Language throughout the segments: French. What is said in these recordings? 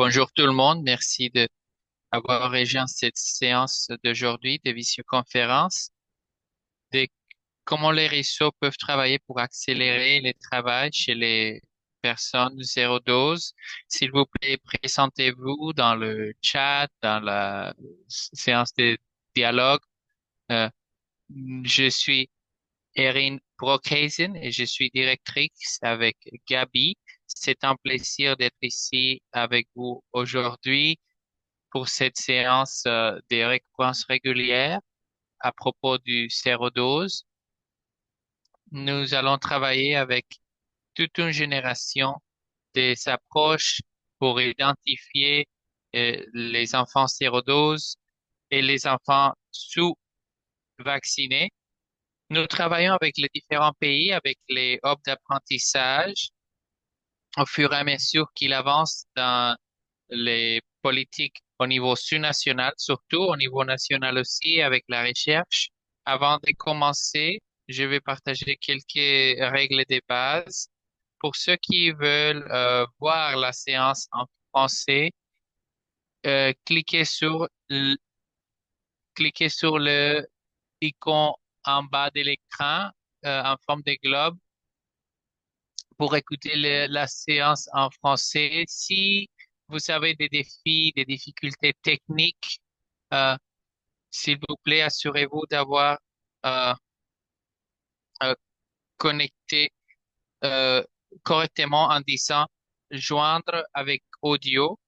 Bonjour tout le monde, merci d'avoir rejoint cette séance d'aujourd'hui de visioconférence de comment les réseaux peuvent travailler pour accélérer le travail chez les personnes zéro dose. S'il vous plaît, présentez-vous dans le chat, dans la séance de dialogue. Euh, je suis Erin Brockhazen et je suis directrice avec Gabi. C'est un plaisir d'être ici avec vous aujourd'hui pour cette séance de récompenses régulières à propos du sérodose. Nous allons travailler avec toute une génération des approches pour identifier les enfants sérodoses et les enfants sous-vaccinés. Nous travaillons avec les différents pays, avec les hubs d'apprentissage au fur et à mesure qu'il avance dans les politiques au niveau sous-national, surtout au niveau national aussi avec la recherche. Avant de commencer, je vais partager quelques règles de base. Pour ceux qui veulent voir la séance en français, cliquez cliquez sur le icône en bas de l'écran en forme de globe pour écouter la séance en français. Si vous avez des défis, des difficultés techniques, euh, s'il vous plaît, assurez-vous d'avoir euh, euh, connecté euh, correctement en disant joindre avec audio.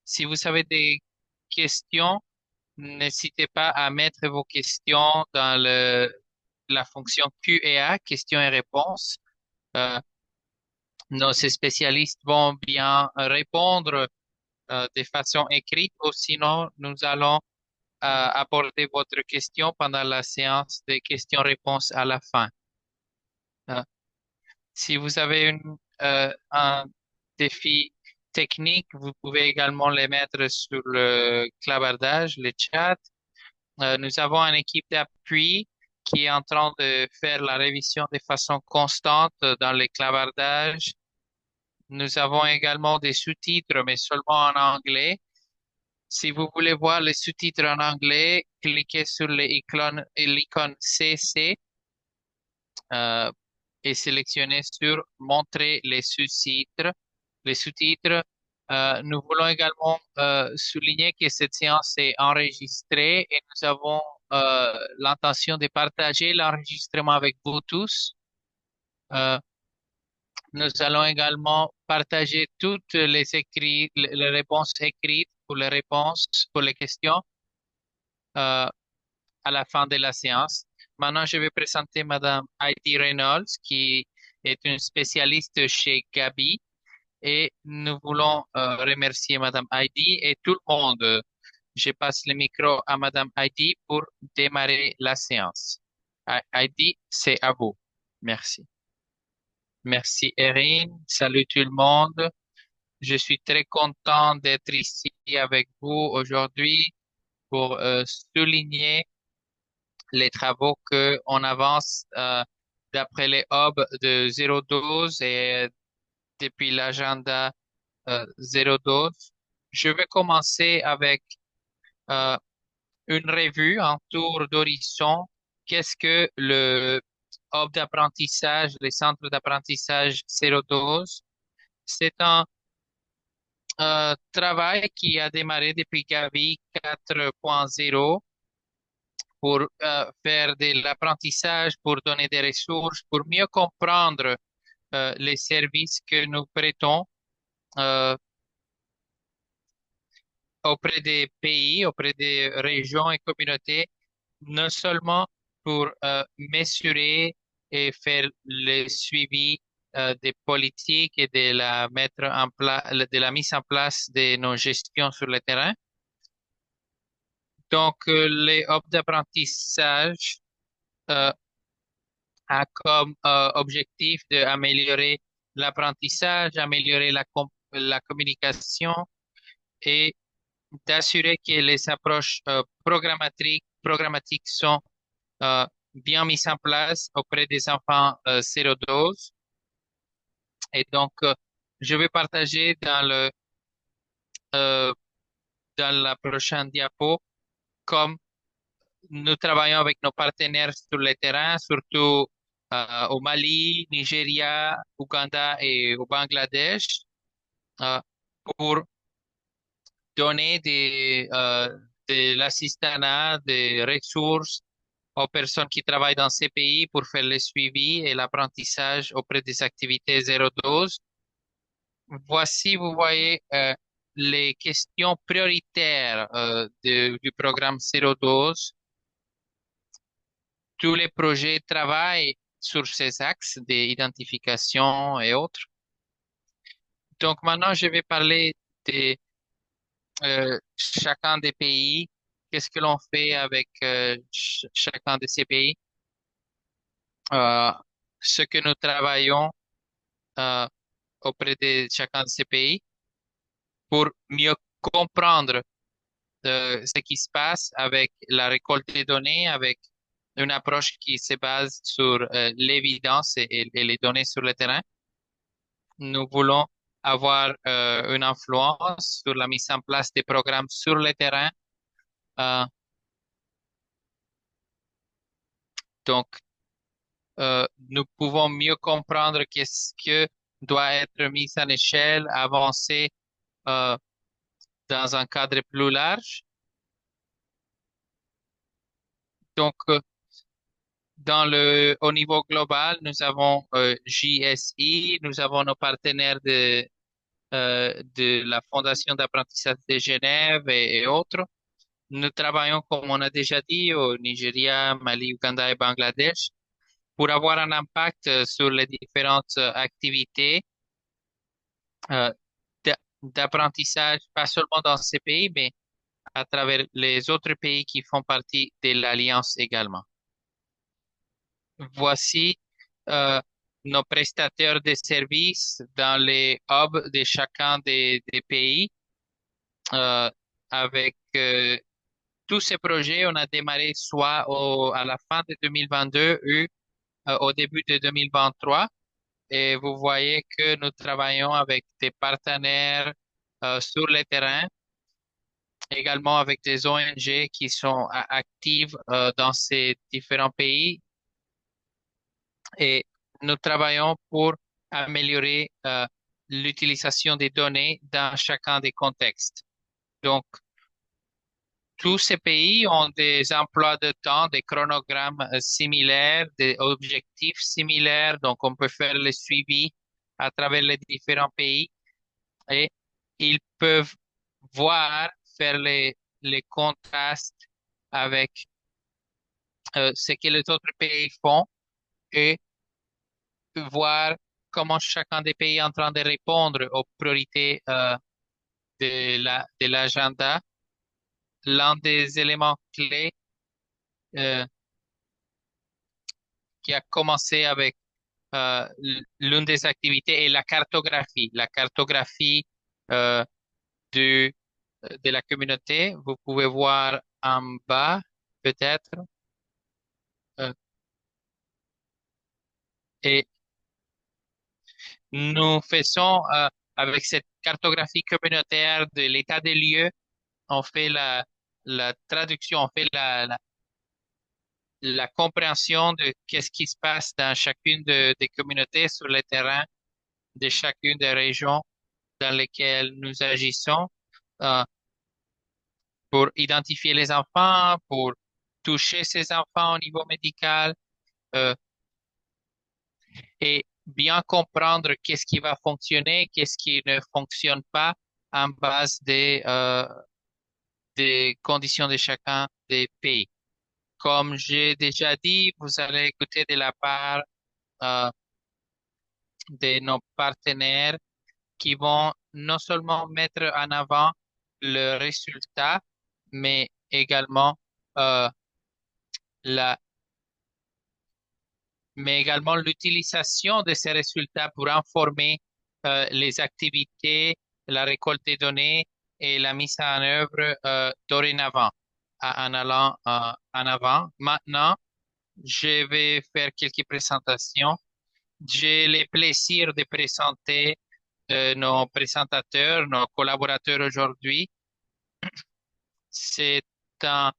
Si vous avez des questions, n'hésitez pas à mettre vos questions dans la fonction Q&A, questions et réponses. Euh, nos spécialistes vont bien répondre de façon écrite ou sinon nous allons aborder votre question pendant la séance de questions-réponses à la fin. Euh, si vous avez un défi technique, vous pouvez également les mettre sur le clavardage, le chat. Nous avons une équipe d'appui qui est en train de faire la révision de façon constante dans les clavardages. Nous avons également des sous-titres, mais seulement en anglais. Si vous voulez voir les sous-titres en anglais, cliquez sur l'icône CC euh, et sélectionnez sur Montrer les sous-titres. Les sous-titres. Nous voulons également souligner que cette séance est enregistrée et nous avons l'intention de partager l'enregistrement avec vous tous. Euh, Nous allons également partager toutes les réponses écrites pour les réponses, pour les questions euh, à la fin de la séance. Maintenant, je vais présenter Madame Heidi Reynolds, qui est une spécialiste chez Gabi, et nous voulons remercier Madame Heidi et tout le monde. Je passe le micro à Madame Heidi pour démarrer la séance. Heidi, c'est à vous. Merci. Merci Erin. Salut tout le monde. Je suis très content d'être ici avec vous aujourd'hui pour souligner les travaux que on avance d'après les hubs de zéro dose et depuis l'agenda zéro dose. Je vais commencer avec euh, une revue, un tour d'horizon. Qu'est-ce que le hub d'apprentissage, les centres d'apprentissage zéro dose? C'est un travail qui a démarré depuis Gavi 4.0 pour faire de l'apprentissage, pour donner des ressources, pour mieux comprendre les services que nous prêtons euh, auprès des pays, auprès des régions et communautés, non seulement pour mesurer et faire le suivi des politiques et de la mettre en place, de la mise en place de nos gestions sur le terrain. Donc, les hubs d'apprentissage euh, a comme objectif d'améliorer l'apprentissage, améliorer la communication et d'assurer que les approches programmatiques sont bien mises en place auprès des enfants 0-12. Et donc, je vais partager dans euh, dans la prochaine diapo, comme nous travaillons avec nos partenaires sur le terrain, surtout au Mali, Nigeria, Ouganda et au Bangladesh, euh, pour donner de l'assistanat, des ressources aux personnes qui travaillent dans ces pays pour faire le suivi et l'apprentissage auprès des activités zéro dose. Voici, vous voyez, les questions prioritaires du programme zéro dose. Tous les projets travaillent sur ces axes d'identification et autres. Donc maintenant, je vais parler de chacun des pays. Qu'est-ce que l'on fait avec chacun de ces pays? Euh, Ce que nous travaillons euh, auprès de chacun de ces pays pour mieux comprendre ce qui se passe avec la récolte des données, avec une approche qui se base sur l'évidence et les données sur le terrain. Nous voulons avoir une influence sur la mise en place des programmes sur le terrain. Euh, donc, nous pouvons mieux comprendre qu'est-ce que doit être mis en échelle, avancer euh, dans un cadre plus large. Donc, au niveau global, nous avons JSI, nous avons nos partenaires de la Fondation d'apprentissage de Genève et autres. Nous travaillons, comme on a déjà dit, au Nigeria, Mali, Ouganda et Bangladesh pour avoir un impact sur les différentes activités euh, d'apprentissage, pas seulement dans ces pays, mais à travers les autres pays qui font partie de l'Alliance également. Voici euh, nos prestataires de services dans les hubs de chacun des pays. Euh, avec tous ces projets, on a démarré soit à la fin de 2022 ou au début de 2023. Et vous voyez que nous travaillons avec des partenaires sur le terrain, également avec des ONG qui sont actives dans ces différents pays. Et nous travaillons pour améliorer l'utilisation des données dans chacun des contextes. Donc, tous ces pays ont des emplois de temps, des chronogrammes similaires, des objectifs similaires. Donc, on peut faire le suivi à travers les différents pays et ils peuvent voir, faire les contrastes avec ce que les autres pays font et voir comment chacun des pays est en train de répondre aux priorités de l'agenda. L'un des éléments clés euh, qui a commencé avec l'une des activités est la cartographie euh, du, de la communauté. Vous pouvez voir en bas, peut-être. euh, et nous faisons, avec cette cartographie communautaire de l'état des lieux, on fait la traduction, on fait la compréhension de qu'est-ce qui se passe dans chacune des communautés sur le terrain de chacune des régions dans lesquelles nous agissons, euh, pour identifier les enfants, pour toucher ces enfants au niveau médical, euh, et bien comprendre qu'est-ce qui va fonctionner, qu'est-ce qui ne fonctionne pas en base des conditions de chacun des pays. Comme j'ai déjà dit, vous allez écouter de la part euh, de nos partenaires qui vont non seulement mettre en avant le résultat, mais également euh, la, mais également l'utilisation de ces résultats pour informer les activités, la récolte des données et la mise en œuvre dorénavant, en allant en avant. Maintenant, je vais faire quelques présentations. J'ai le plaisir de présenter nos présentateurs, nos collaborateurs aujourd'hui. C'est un,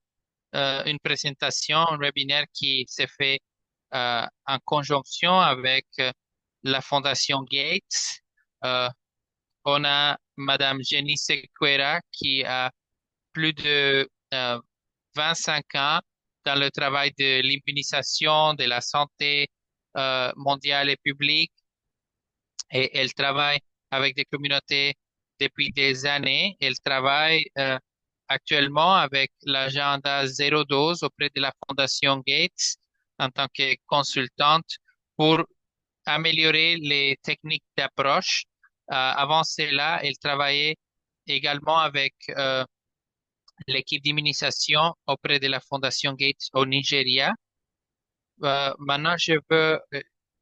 une présentation, un webinaire qui s'est fait en conjonction avec la Fondation Gates. Euh, on a Madame Jenny Sequeira qui a plus de 25 ans dans le travail de l'immunisation, de la santé mondiale et publique, et elle travaille avec des communautés depuis des années. Elle travaille actuellement avec l'agenda Zéro Dose auprès de la Fondation Gates en tant que consultante pour améliorer les techniques d'approche. Avant cela, elle travaillait également avec l'équipe d'immunisation auprès de la Fondation Gates au Nigeria. Maintenant, je veux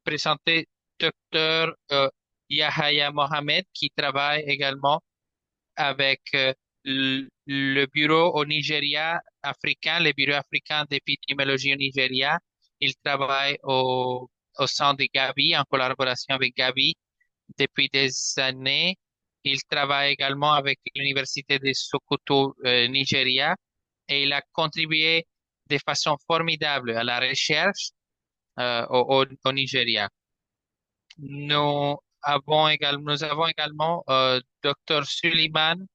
présenter Dr. Yahaya Mohamed qui travaille également avec le bureau au Nigeria africain, le bureau africain d'épidémiologie au Nigeria. Il travaille au sein de Gavi en collaboration avec Gavi depuis des années. Il travaille également avec l'Université de Sokoto, Nigeria, et il a contribué de façon formidable à la recherche au Nigeria. Nous avons également Dr. Suleiman,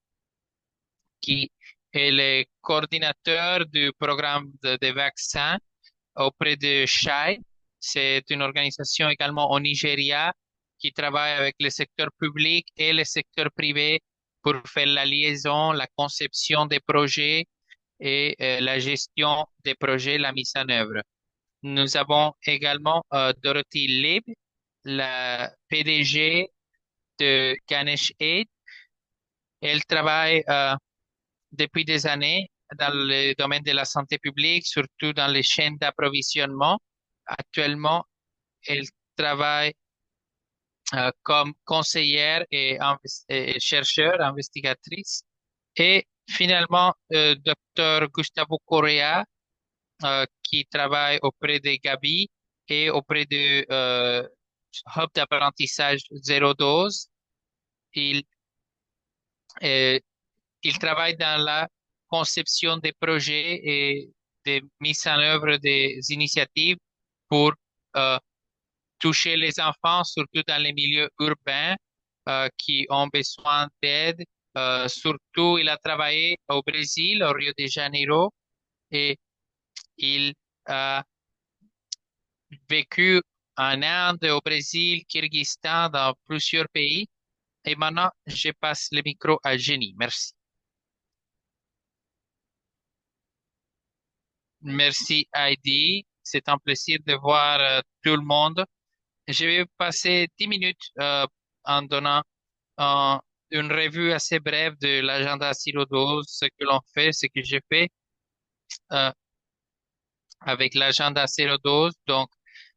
qui est le coordinateur du programme de vaccins auprès de SHAI. C'est une organisation également au Nigeria qui travaille avec le secteur public et le secteur privé pour faire la liaison, la conception des projets et la gestion des projets, la mise en œuvre. Nous avons également Dorothy Lib, la PDG de Ganesh Aid. Elle travaille depuis des années dans le domaine de la santé publique, surtout dans les chaînes d'approvisionnement. Actuellement, elle travaille comme conseillère et chercheur, investigatrice. Et finalement, Dr. Gustavo Correa, qui travaille auprès de Gabi et auprès de Hub d'apprentissage zéro dose. Il, euh, il travaille dans la conception des projets et de mise en œuvre des initiatives pour euh, toucher les enfants, surtout dans les milieux urbains qui ont besoin d'aide. Surtout, il a travaillé au Brésil, au Rio de Janeiro, et il a vécu en Inde, au Brésil, Kyrgyzstan, dans plusieurs pays. Et maintenant, je passe le micro à Jenny. Merci. Merci Heidi. C'est un plaisir de voir tout le monde. Je vais passer 10 minutes en donnant euh, une revue assez brève de l'agenda Silo 12, ce que l'on fait, ce que j'ai fait euh, avec l'agenda Silo 12. Donc,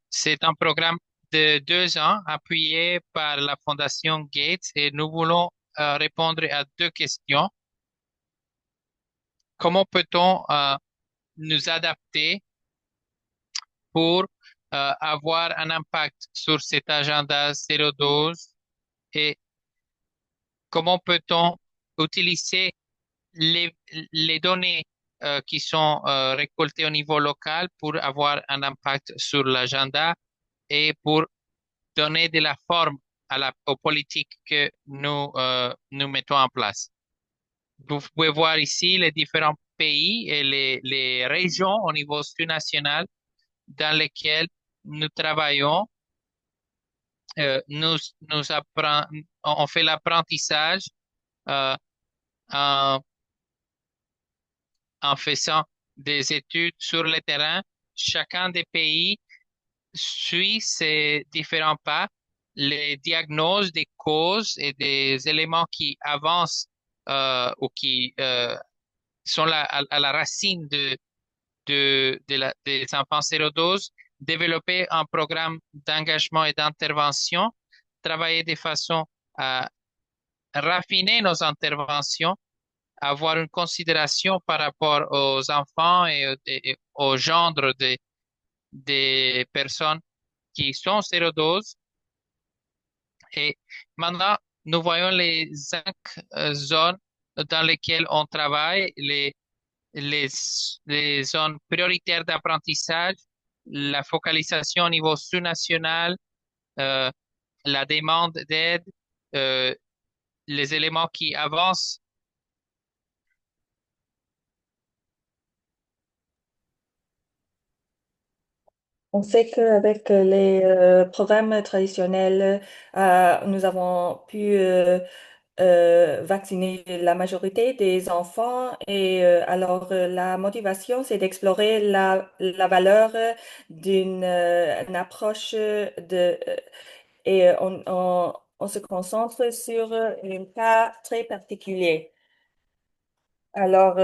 c'est un programme de 2 ans appuyé par la Fondation Gates et nous voulons répondre à deux questions. Comment peut-on nous adapter pour avoir un impact sur cet agenda 012 et comment peut-on utiliser les, les données qui sont récoltées au niveau local pour avoir un impact sur l'agenda et pour donner de la forme aux politiques que nous mettons en place. Vous pouvez voir ici les différents pays et les régions au niveau sous-national dans lesquelles nous travaillons. Nous, on fait l'apprentissage euh, en, en faisant des études sur le terrain. Chacun des pays suit ces différents pas, les diagnoses des causes et des éléments qui avancent ou qui sont à la racine des enfants sérodoses, développer un programme d'engagement et d'intervention, travailler de façon à raffiner nos interventions, avoir une considération par rapport aux enfants et aux gendres des personnes qui sont sérodoses. Et maintenant, nous voyons les 5 zones dans lesquelles on travaille, les, les zones prioritaires d'apprentissage, la focalisation au niveau sous-national, euh, la demande d'aide, euh, les éléments qui avancent. On sait qu'avec les programmes traditionnels, nous avons pu vacciner la majorité des enfants et alors la motivation, c'est d'explorer la valeur d'une approche et on se concentre sur un cas très particulier. Alors,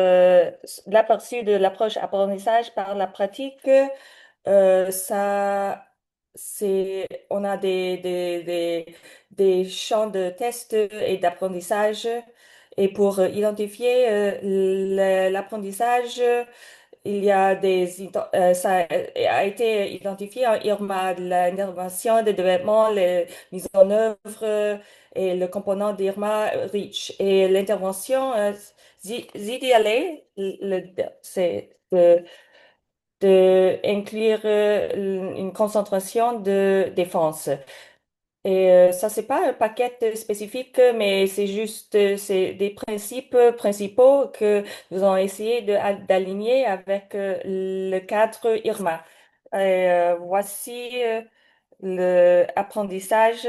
l'aperçu de l'approche apprentissage par la pratique, on a des champs de tests et d'apprentissage. Et pour identifier l'apprentissage, il y a ça a été identifié en IRMA, l'intervention de développement, la mise en œuvre et le component d'IRMA REACH. Et l'intervention ZDLA, c'est de inclure une concentration de défense. Et ça, c'est pas un paquet spécifique, mais c'est juste, c'est des principes principaux que nous avons essayé d'aligner avec le cadre IRMA. Et, voici le apprentissage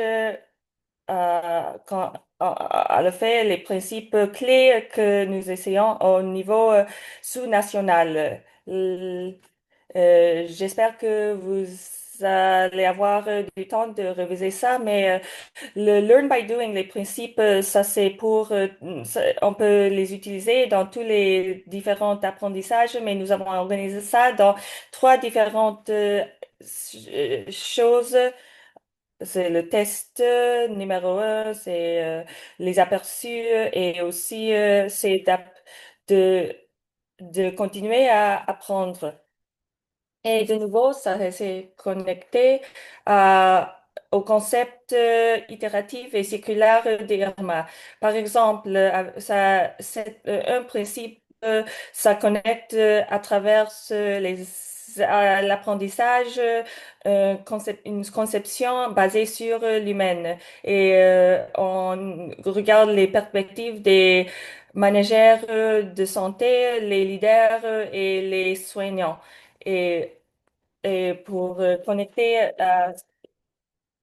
à le fait, les principes clés que nous essayons au niveau sous-national. J'espère que vous allez avoir du temps de réviser ça, mais le learn by doing, les principes, ça c'est on peut les utiliser dans tous les différents apprentissages, mais nous avons organisé ça dans trois différentes choses. C'est le test numéro un, c'est les aperçus et aussi de, de continuer à apprendre. Et de nouveau, ça s'est connecté au concept itératif et circulaire d'IRMA. Par exemple, c'est un principe, ça connecte à travers l'apprentissage, une conception basée sur l'humaine. Et on regarde les perspectives des managers de santé, les leaders et les soignants. Et, et pour connecter,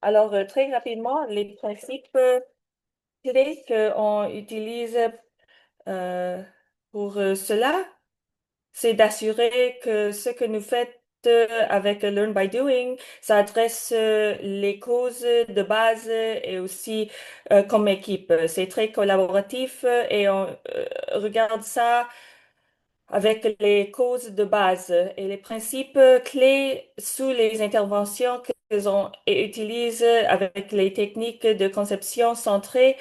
alors très rapidement, les principes clés qu'on utilise euh, pour cela, c'est d'assurer que ce que nous faites avec Learn by Doing, ça adresse les causes de base et aussi comme équipe. C'est très collaboratif et on regarde ça avec les causes de base et les principes clés sous les interventions qu'ils ont et utilisent avec les techniques de conception centrée.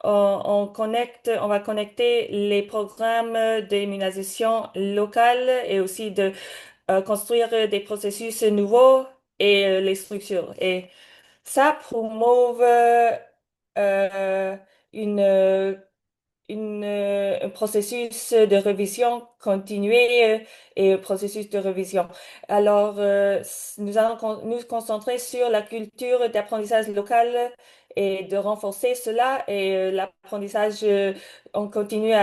On va connecter les programmes d'immunisation locale et aussi de construire des processus nouveaux et les structures. Et ça promouve euh, une un processus de révision continué et un processus de révision. Alors, nous allons nous concentrer sur la culture d'apprentissage local et de renforcer cela et l'apprentissage, on continue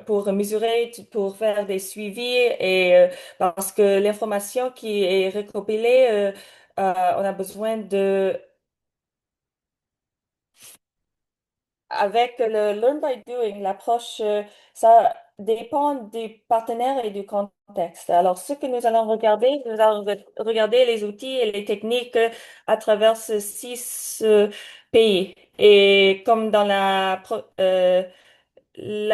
pour mesurer, pour faire des suivis et parce que l'information qui est récopilée, on a besoin de avec le Learn by Doing, l'approche, ça dépend du partenaire et du contexte. Alors, ce que nous allons regarder, nous allons regarder les outils et les techniques à travers ces 6 pays. Et comme dans la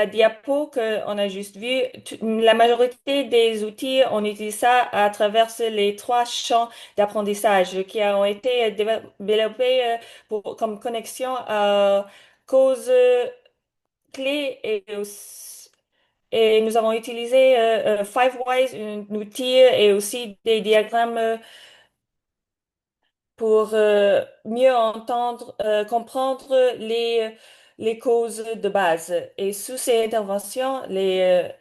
diapo qu'on a juste vue, la majorité des outils, on utilise ça à travers les 3 champs d'apprentissage qui ont été développés comme connexion à cause clé et nous avons utilisé Five Whys, un outil et aussi des diagrammes pour mieux comprendre les causes de base. Et sous ces interventions, les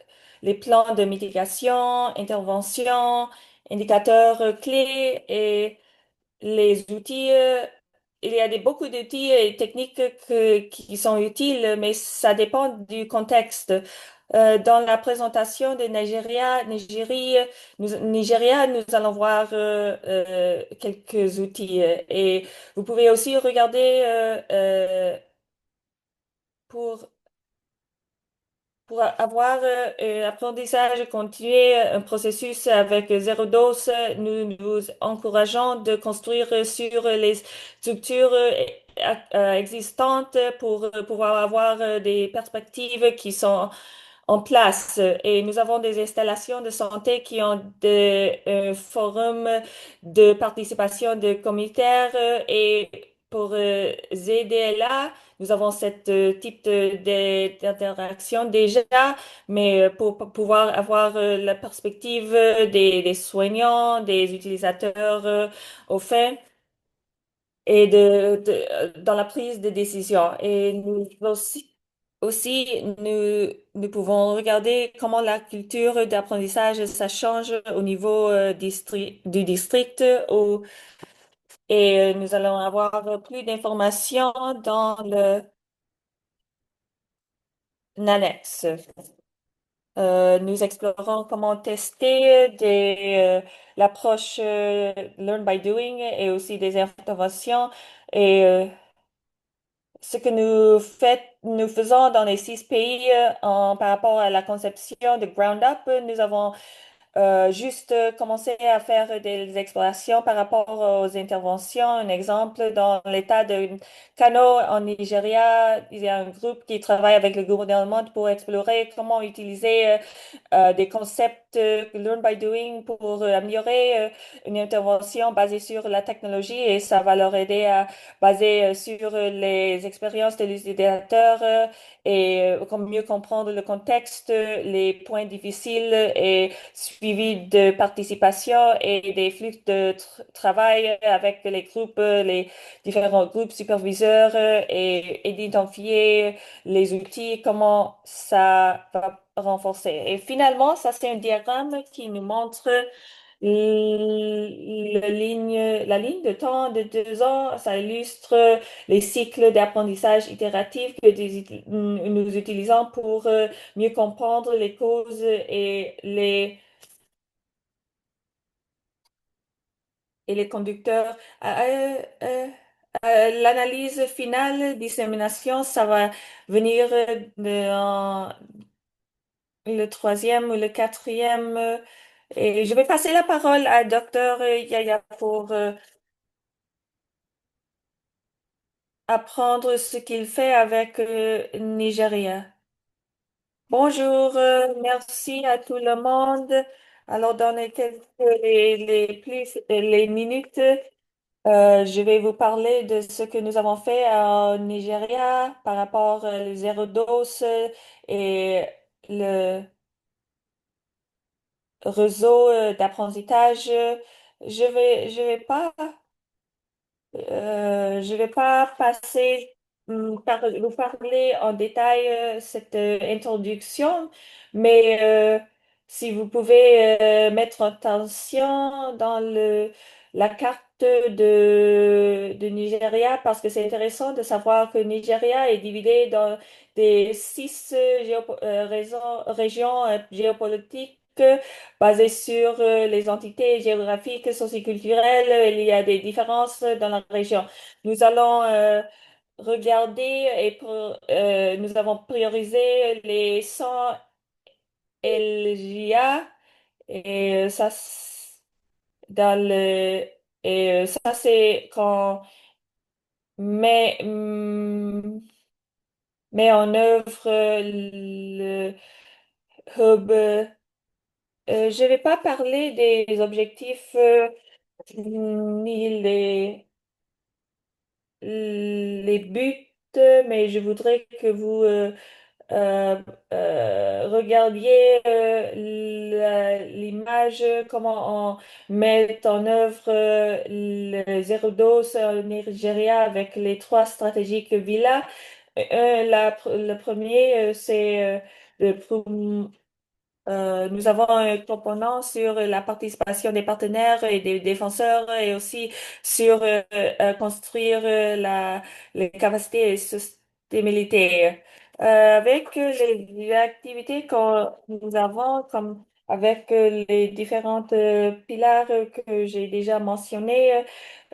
plans de mitigation, interventions, indicateurs clés et les outils, il y a beaucoup d'outils et techniques qui sont utiles, mais ça dépend du contexte. Dans la présentation de Nigeria, nous allons voir quelques outils. Et vous pouvez aussi regarder pour avoir un apprentissage continué, un processus avec zéro dose, nous nous encourageons de construire sur les structures existantes pour pouvoir avoir des perspectives qui sont en place. Et nous avons des installations de santé qui ont des forums de participation de communautaires et pour ZDLA, nous avons cette type d'interaction déjà, mais pour pouvoir avoir la perspective des soignants, des utilisateurs au fait et dans la prise de décision. Et nous pouvons regarder comment la culture d'apprentissage, ça change au niveau du district et nous allons avoir plus d'informations dans l'annexe. Nous explorons comment tester l'approche Learn by Doing et aussi des interventions et ce que nous faisons dans les 6 pays par rapport à la conception de Ground Up. Nous avons juste commencer à faire des explorations par rapport aux interventions. Un exemple, dans l'État de Kano, en Nigeria, il y a un groupe qui travaille avec le gouvernement pour explorer comment utiliser des concepts Learn by Doing pour améliorer une intervention basée sur la technologie et ça va leur aider à baser sur les expériences de l'utilisateur et mieux comprendre le contexte, les points difficiles et suivi de participation et des flux de travail avec les groupes, les différents groupes superviseurs et identifier les outils, comment ça va renforcer. Et finalement, ça, c'est un diagramme qui nous montre la ligne de temps de 2 ans. Ça illustre les cycles d'apprentissage itératif que nous utilisons pour mieux comprendre les causes et les conducteurs. L'analyse finale, dissémination, ça va venir dans le troisième ou le quatrième. Et je vais passer la parole à Docteur Yaya pour apprendre ce qu'il fait avec Nigeria. Bonjour, merci à tout le monde. Alors, dans les minutes, je vais vous parler de ce que nous avons fait au Nigeria par rapport au zéro dose et le réseau d'apprentissage. Je vais pas passer vous parler en détail cette introduction, mais si vous pouvez mettre attention dans la carte de Nigeria, parce que c'est intéressant de savoir que Nigeria est divisé dans des 6 régions géopolitiques basées sur les entités géographiques, socioculturelles. Il y a des différences dans la région. Nous allons regarder nous avons priorisé les 100 LGA et dans le ça c'est quand met met en œuvre le hub. Je vais pas parler des objectifs ni les buts, mais je voudrais que vous euh, regardiez l'image, comment on met en œuvre le zéro dose au Nigeria avec les 3 stratégies que Villa. Le premier, c'est nous avons un component sur la participation des partenaires et des défenseurs et aussi sur construire les capacités et soutenabilité. Avec les activités que nous avons, comme avec les différentes piliers que j'ai déjà mentionnés,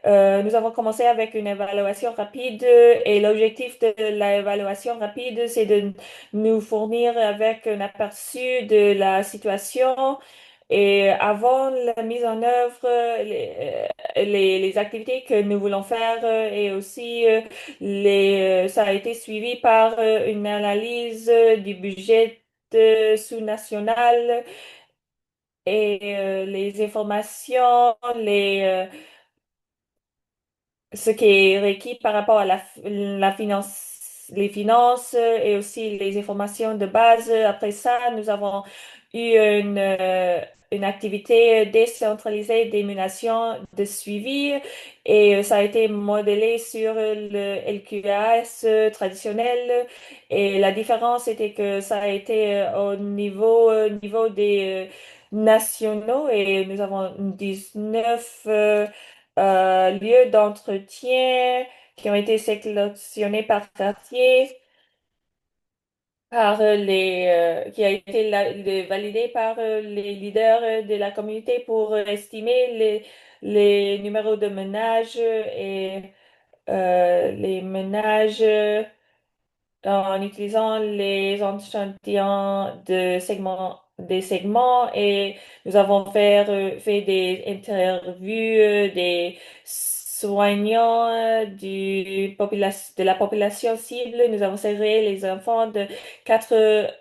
nous avons commencé avec une évaluation rapide et l'objectif de l'évaluation rapide, c'est de nous fournir avec un aperçu de la situation et avant la mise en œuvre, les activités que nous voulons faire et aussi ça a été suivi par une analyse du budget sous-national et les informations, ce qui est requis par rapport à la les finances et aussi les informations de base. Après ça, nous avons eu une activité décentralisée d'émulation de suivi et ça a été modélé sur le LQAS traditionnel et la différence était que ça a été niveau des nationaux et nous avons 19 lieux d'entretien qui ont été sélectionnés par quartier, qui a été validé par les leaders de la communauté pour estimer les numéros de ménages et les ménages en utilisant les échantillons des segments et nous avons fait des interviews des soignants de la population cible. Nous avons serré les enfants de 4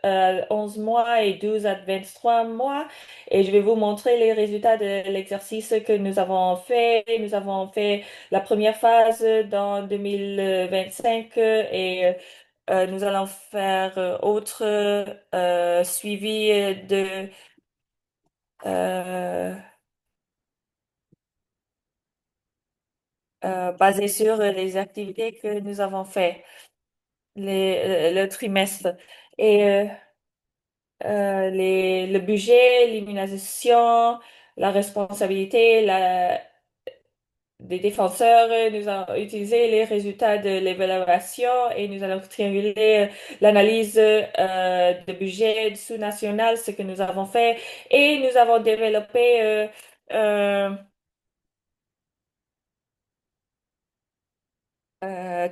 à 11 mois et 12 à 23 mois et je vais vous montrer les résultats de l'exercice que nous avons fait. Nous avons fait la première phase dans 2025 et nous allons faire autre suivi euh, basé sur les activités que nous avons fait le trimestre. Et le budget, l'immunisation, la responsabilité, des défenseurs, nous allons utiliser les résultats de l'évaluation et nous allons trianguler l'analyse de budget sous-national, ce que nous avons fait. Et nous avons développé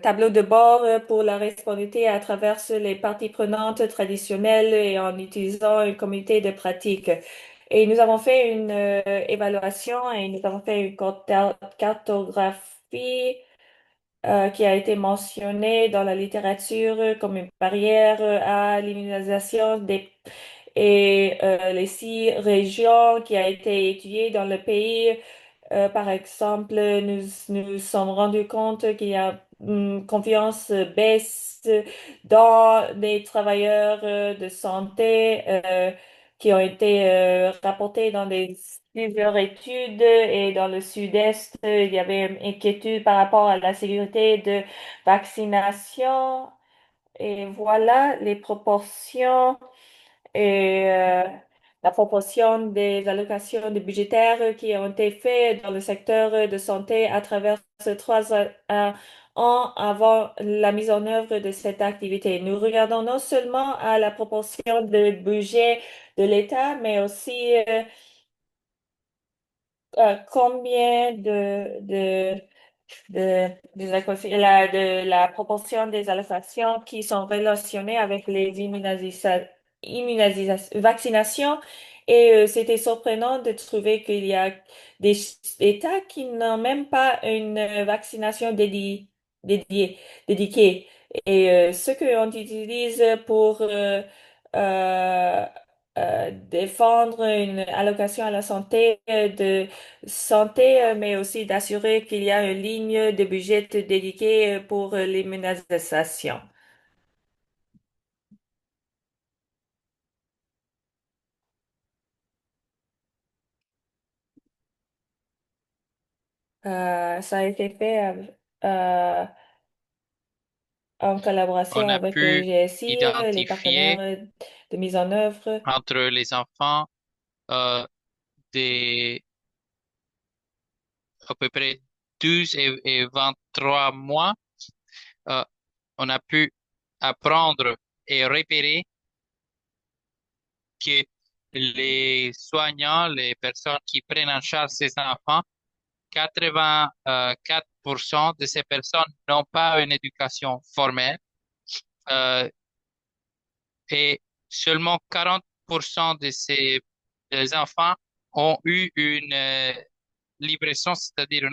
tableau de bord pour la responsabilité à travers les parties prenantes traditionnelles et en utilisant une communauté de pratique. Et nous avons fait une évaluation et nous avons fait une cartographie qui a été mentionnée dans la littérature comme une barrière à l'immunisation et les 6 régions qui a été étudiée dans le pays. Par exemple, nous sommes rendus compte qu'il y a une confiance baisse dans des travailleurs de santé qui ont été rapportés dans plusieurs études et dans le sud-est, il y avait une inquiétude par rapport à la sécurité de vaccination. Et voilà les proportions et la proportion des allocations de budgétaires qui ont été faites dans le secteur de santé à travers ces 3 ans avant la mise en œuvre de cette activité. Nous regardons non seulement à la proportion de budget de l'État, mais aussi combien de la proportion des allocations qui sont relationnées avec les vaccinations. Et c'était surprenant de trouver qu'il y a des États qui n'ont même pas une vaccination dédiée, dédiée. Et ce qu'on utilise pour euh, défendre une allocation à la santé santé, mais aussi d'assurer qu'il y a une ligne de budget dédiée pour l'immunisation. Ça a été fait en collaboration On a avec le pu GSI, les partenaires identifier de mise en œuvre. entre les enfants euh, des à peu près 12 et 23 mois, euh, on a pu apprendre et repérer que les soignants, les personnes qui prennent en charge ces enfants, 84% de ces personnes n'ont pas une éducation formelle euh, et seulement 40% de ces des enfants ont eu une livraison, c'est-à-dire un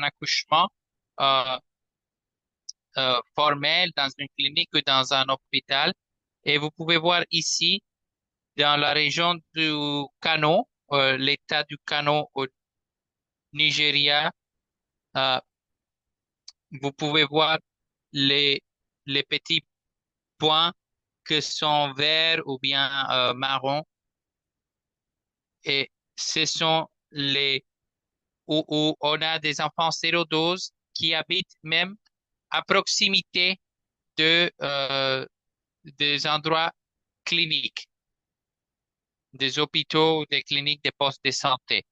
accouchement euh, formel dans une clinique ou dans un hôpital. Et vous pouvez voir ici, dans la région du Kano, l'État du Kano au Nigeria, euh, vous pouvez voir les, les petits points que sont verts ou bien marron. Et ce sont les où on a des enfants sérodoses qui habitent même à proximité des endroits cliniques, des hôpitaux, des cliniques, des postes de santé.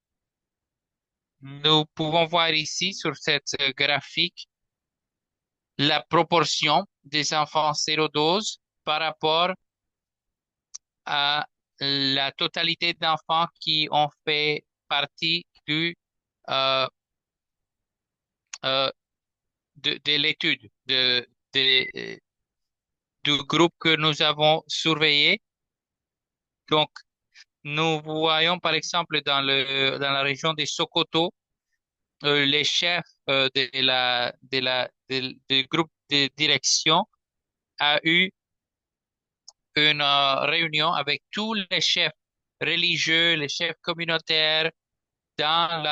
Nous pouvons voir ici sur cette graphique la proportion des enfants sérodoses par rapport à la totalité d'enfants qui ont fait partie euh, euh, de l'étude, du groupe que nous avons surveillé. Donc, nous voyons par exemple dans la région de Sokoto, les chefs du groupe de direction a eu une réunion avec tous les chefs religieux, les chefs communautaires dans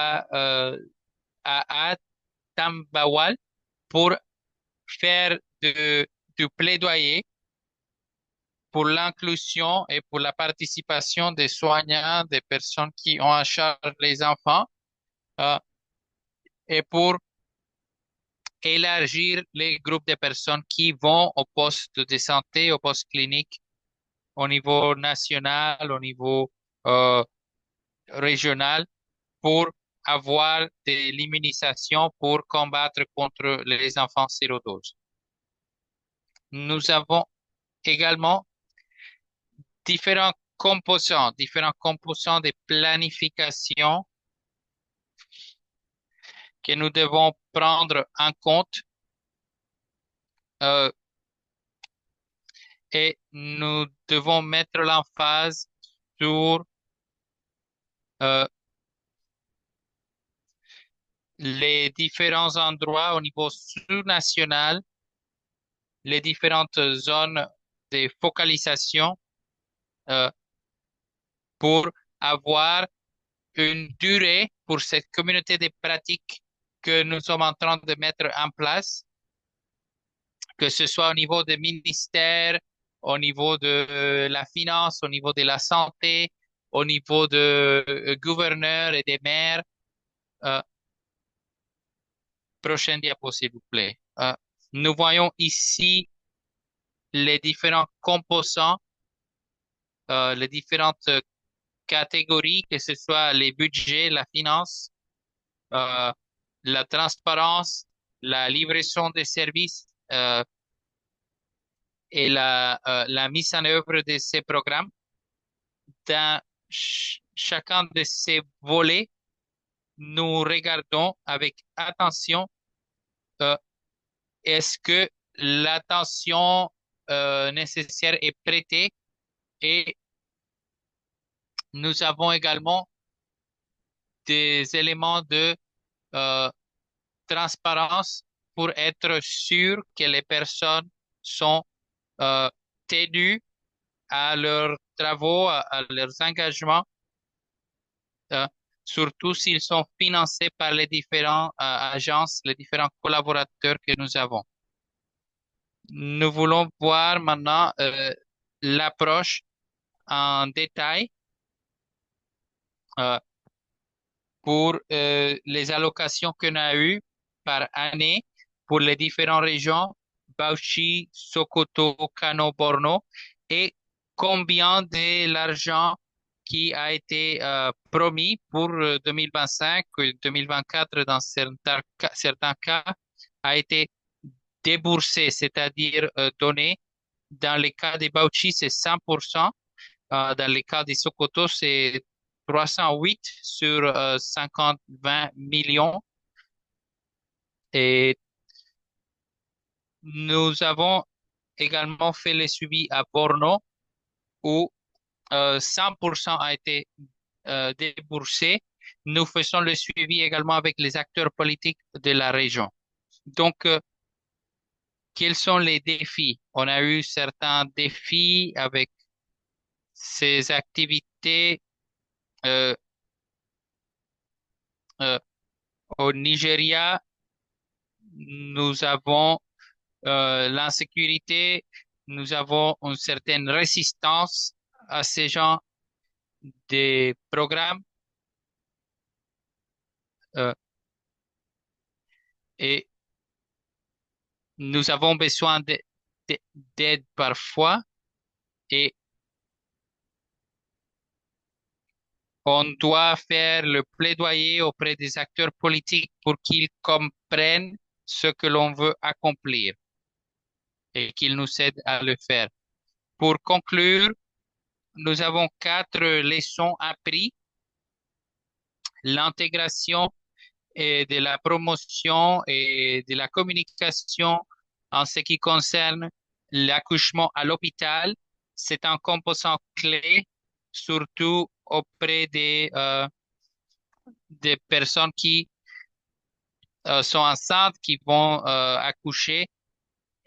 à Tambawal pour faire du plaidoyer pour l'inclusion et pour la participation des soignants, des personnes qui ont en charge les enfants, euh, et pour élargir les groupes de personnes qui vont au poste de santé, au poste clinique, au niveau national, au niveau euh, régional, pour avoir de l'immunisation pour combattre contre les enfants sérodoses. Nous avons également différents composants de planification que nous devons prendre en compte euh, et nous devons mettre l'emphase sur euh, les différents endroits au niveau sous-national, les différentes zones de focalisation euh, pour avoir une durée pour cette communauté de pratiques que nous sommes en train de mettre en place, que ce soit au niveau des ministères, au niveau de la finance, au niveau de la santé, au niveau de gouverneurs et des maires. Euh, Prochaine diapo, s'il vous plaît. Nous voyons ici les différents composants, les différentes catégories, que ce soit les budgets, la finance, euh, la transparence, la livraison des services et la mise en œuvre de ces programmes. Dans chacun de ces volets, nous regardons avec attention euh, est-ce que l'attention nécessaire est prêtée et nous avons également des éléments de euh, transparence pour être sûr que les personnes sont euh, tenues à leurs travaux, à leurs engagements, euh, surtout s'ils sont financés par les différents agences, les différents collaborateurs que nous avons. Nous voulons voir maintenant l'approche en détail euh, pour les allocations qu'on a eues par année pour les différentes régions Bauchi, Sokoto, Kano, Borno et combien de l'argent qui a été promis pour 2025, 2024 dans certains cas a été déboursé, c'est-à-dire donné. Dans les cas des Bauchi, c'est 100%. Dans les cas des Sokoto, c'est 308 sur 20 millions. Et nous avons également fait le suivi à Borno où 100% a été déboursé. Nous faisons le suivi également avec les acteurs politiques de la région. Donc, quels sont les défis? On a eu certains défis avec ces activités euh, euh, au Nigeria. Nous avons l'insécurité, nous avons une certaine résistance à ces genres de programmes euh, et nous avons besoin de- d'aide parfois et on doit faire le plaidoyer auprès des acteurs politiques pour qu'ils comprennent ce que l'on veut accomplir et qu'ils nous aident à le faire. Pour conclure, nous avons quatre leçons apprises. L'intégration et de la promotion et de la communication en ce qui concerne l'accouchement à l'hôpital. C'est un composant clé, surtout auprès des personnes qui sont enceintes, qui vont accoucher.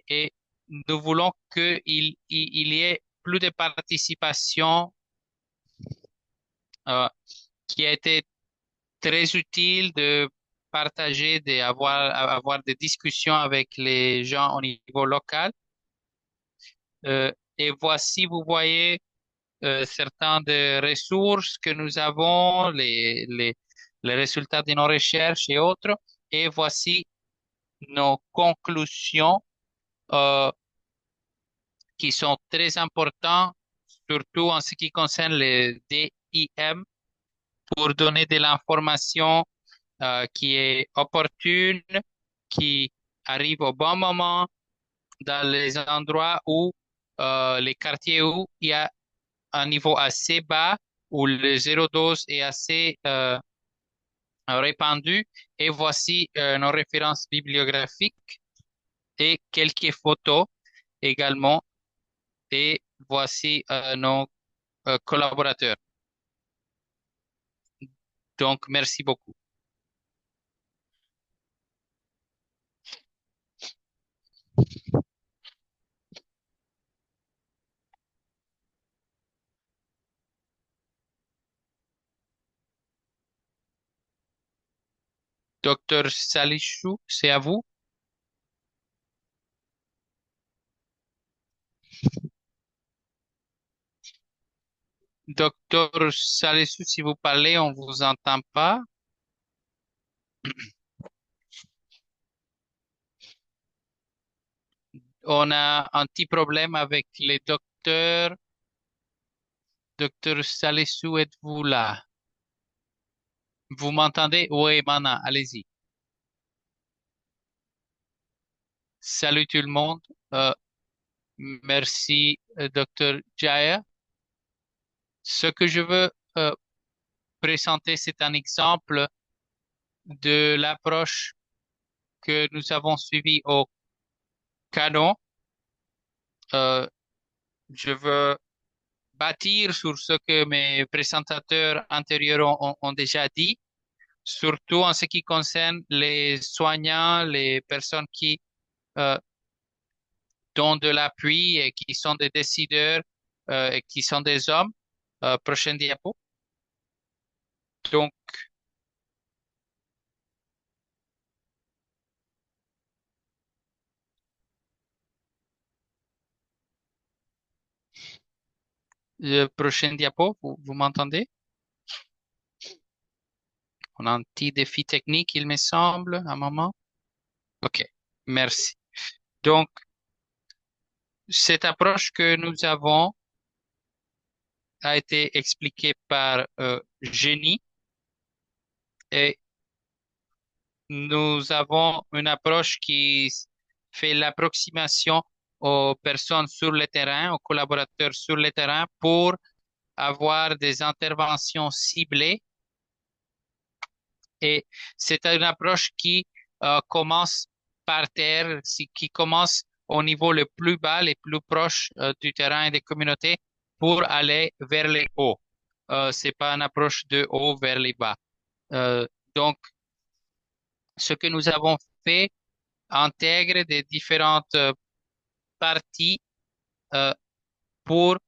Et nous voulons qu'il y ait plus de participation euh, qui a été très utile de partager, avoir des discussions avec les gens au niveau local. Et voici, vous voyez, certains des ressources que nous avons, les résultats de nos recherches et autres. Et voici nos conclusions euh, qui sont très importantes, surtout en ce qui concerne les DIM, pour donner de l'information qui est opportune, qui arrive au bon moment dans les endroits où les quartiers où il y a un niveau assez bas, où le zéro dose est assez répandu. Et voici nos références bibliographiques et quelques photos également. Et voici nos collaborateurs. Donc, merci beaucoup. Docteur Salichou, c'est à vous. Docteur Salichou, si vous parlez, on vous entend pas. On a un petit problème avec les docteurs. Docteur Salissou, êtes-vous là? Vous m'entendez? Oui, Mana, allez-y. Salut tout le monde. Euh, Merci, Docteur Jaya. Ce que je veux présenter, c'est un exemple de l'approche que nous avons suivie au canon. Euh, je veux bâtir sur ce que mes présentateurs antérieurs ont déjà dit, surtout en ce qui concerne les soignants, les personnes qui euh, donnent de l'appui et qui sont des décideurs et qui sont des hommes. Prochaine diapo. Donc, prochaine diapo, vous m'entendez? On a un petit défi technique, il me semble, à un moment. OK, merci. Donc, Cette approche que nous avons a été expliquée par Jenny et nous avons une approche fait l'approximation aux personnes sur le terrain, aux collaborateurs sur le terrain pour avoir des interventions ciblées. Et c'est une approche qui commence par terre, qui commence au niveau le plus bas, le plus proche du terrain et des communautés pour aller vers les hauts. C'est pas une approche de haut vers les bas. Euh, donc, ce que nous avons fait intègre des différentes parties euh, pour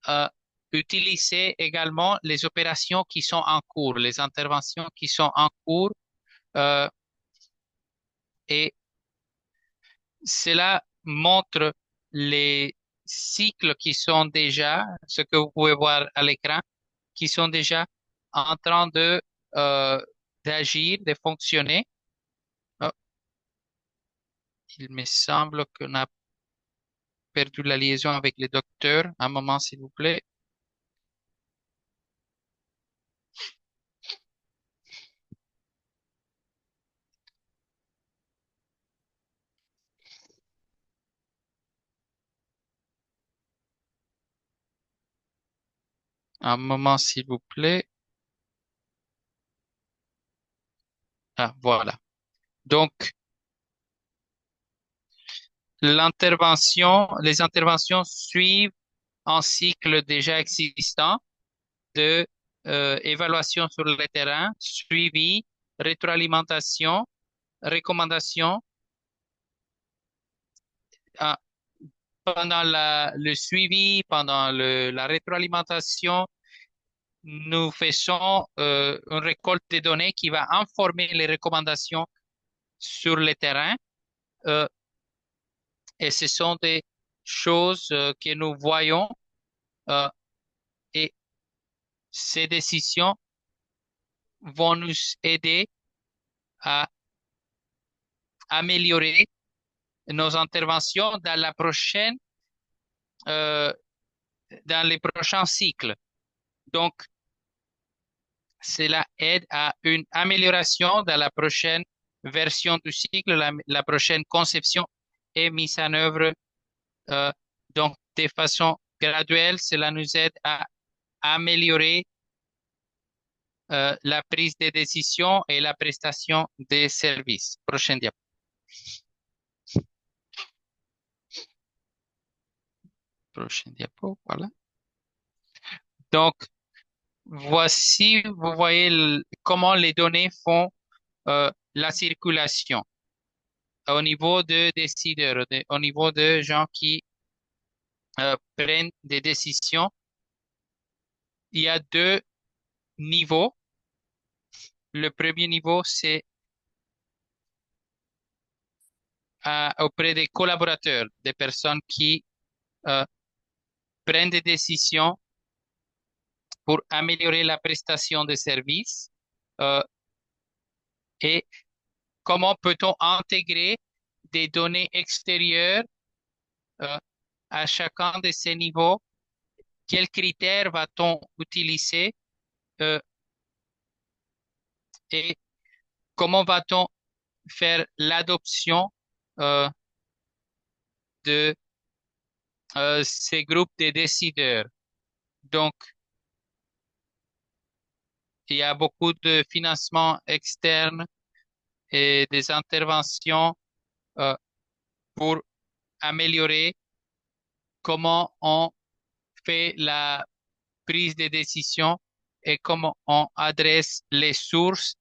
euh, utiliser également les opérations qui sont en cours, les interventions qui sont en cours. euh, et Cela montre les cycles qui sont déjà, ce que vous pouvez voir à l'écran, qui sont déjà en train euh, d'agir, de fonctionner. Oh, il me semble qu'on a perdu la liaison avec le docteur. Un moment, s'il vous plaît. Un moment, s'il vous plaît. Ah, voilà. Donc, les interventions suivent un cycle déjà existant de évaluation sur le terrain, suivi, rétroalimentation, recommandation. Ah, pendant le suivi, pendant la rétroalimentation, nous faisons une récolte de données qui va informer les recommandations sur le terrain. Euh, et ce sont des choses que nous voyons euh, et ces décisions vont nous aider à améliorer nos interventions euh, dans les prochains cycles. Donc, cela aide à une amélioration dans la prochaine version du cycle, la prochaine conception et mise en œuvre. euh, donc, de façon graduelle, cela nous aide à améliorer la prise de décision et la prestation des services. Prochaine diapo. Prochaine diapo, voilà. Donc, voici, vous voyez comment les données font la circulation au niveau de décideurs, au niveau de gens qui prennent des décisions. Il y a deux niveaux. Le premier niveau, c'est auprès des collaborateurs, des personnes qui euh, prennent des décisions pour améliorer la prestation des services. Euh, et comment peut-on intégrer des données extérieures euh, à chacun de ces niveaux? Quels critères va-t-on utiliser euh, et comment va-t-on faire l'adoption euh, de ces groupes de décideurs? Donc, il y a beaucoup de financement externe et des interventions euh, pour améliorer comment on fait la prise de décision et comment on adresse les sources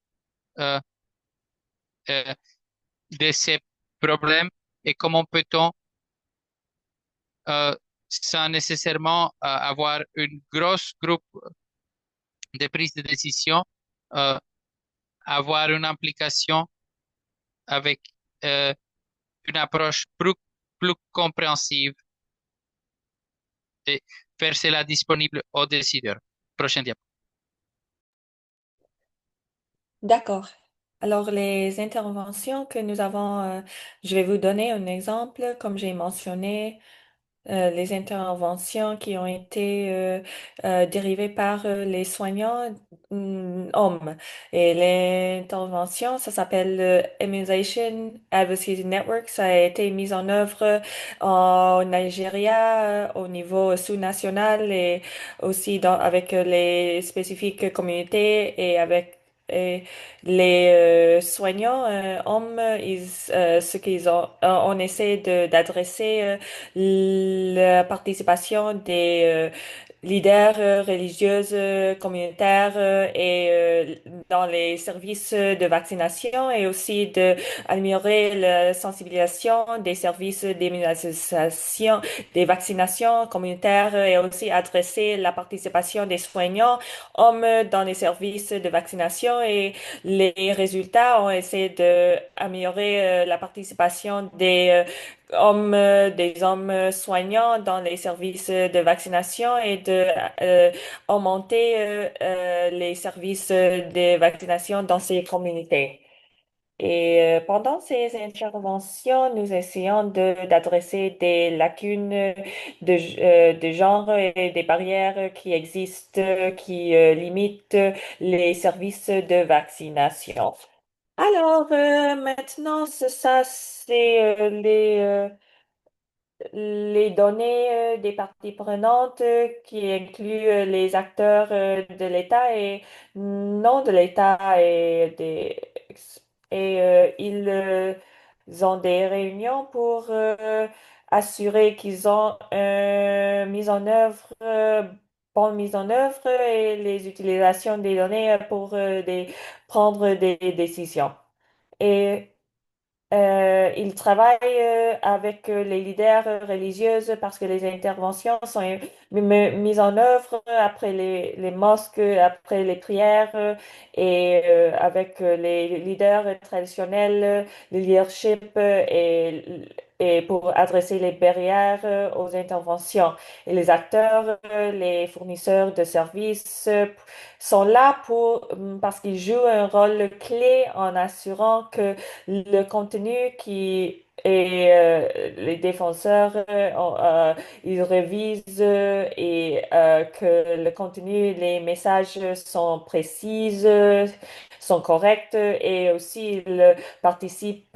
euh, euh, de ces problèmes et comment peut-on, euh, sans nécessairement avoir une grosse groupe de prise de décision, euh, avoir une implication avec euh, une approche plus compréhensive et faire cela disponible aux décideurs. Prochaine diapo. D'accord. Alors, les interventions que nous avons, je vais vous donner un exemple, comme j'ai mentionné. les interventions qui ont été dérivées par les soignants hommes. Et l'intervention, ça s'appelle le Immunization Advocacy Network. Ça a été mis en œuvre au Nigeria au niveau sous-national et aussi avec les spécifiques communautés et avec et les soignants hommes, ce qu'ils ont, on essaie d'adresser la participation des leaders religieuses communautaires dans les services de vaccination et aussi de améliorer la sensibilisation des services d'immunisation, des vaccinations communautaires et aussi adresser la participation des soignants hommes dans les services de vaccination et les résultats ont essayé de améliorer la participation des hommes soignants dans les services de vaccination et de augmenter les services de vaccination dans ces communautés. Et pendant ces interventions, nous essayons d'adresser des lacunes de genre et des barrières qui existent, qui limitent les services de vaccination. Alors, maintenant, ça, c'est les données des parties prenantes qui incluent les acteurs de l'État et non de l'État ils ont des réunions pour assurer qu'ils ont bonne mise en œuvre et les utilisations des données pour prendre des décisions. Et il travaille avec les leaders religieuses parce que les interventions sont mises en œuvre après les mosques, après les prières avec les leaders traditionnels, le leadership et pour adresser les barrières aux interventions. Et les acteurs, les fournisseurs de services sont là parce qu'ils jouent un rôle clé en assurant que le contenu qui et les défenseurs ils révisent que le contenu, les messages sont précis, sont corrects et aussi ils participent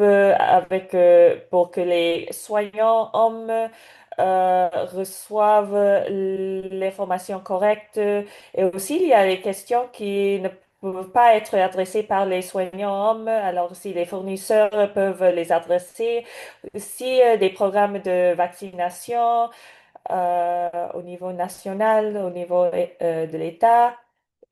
pour que les soignants hommes reçoivent l'information correcte et aussi il y a les questions qui ne peuvent pas être adressées par les soignants hommes, alors si les fournisseurs peuvent les adresser, aussi des programmes de vaccination au niveau national, au niveau de l'État,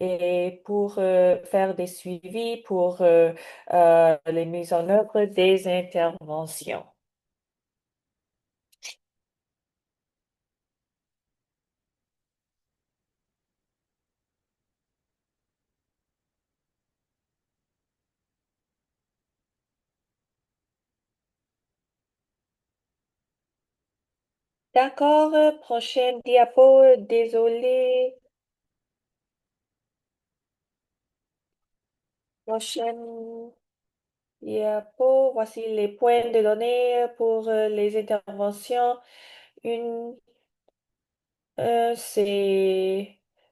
et pour faire des suivis pour les mises en œuvre des interventions. D'accord, prochaine diapo, désolé. Prochaine diapo, voici les points de données pour les interventions. Une,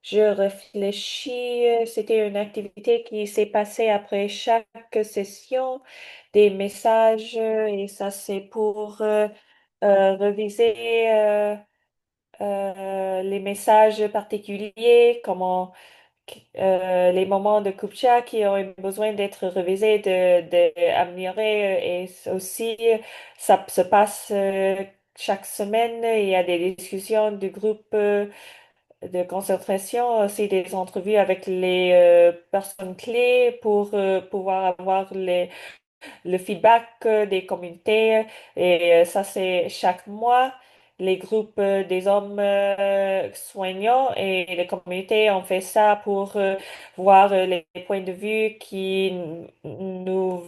je réfléchis, c'était une activité qui s'est passée après chaque session, des messages, et ça c'est pour reviser les messages particuliers, les moments de CUPTCHA qui ont besoin d'être révisés, améliorer aussi ça se passe chaque semaine. Il y a des discussions du groupe de concentration, aussi des entrevues avec les personnes clés pour pouvoir avoir le feedback des communautés et ça c'est chaque mois. Les groupes des hommes soignants et les communautés ont fait ça pour voir les points de vue qui nous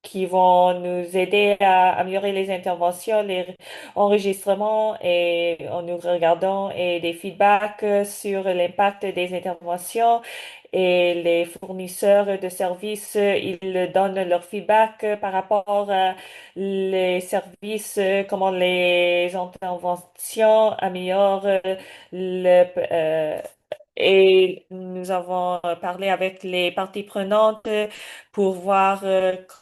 qui vont nous aider à améliorer les interventions, les enregistrements et en nous regardant et des feedbacks sur l'impact des interventions. Et les fournisseurs de services, ils donnent leur feedback par rapport à les services, comment les interventions améliorent le, et nous avons parlé avec les parties prenantes pour voir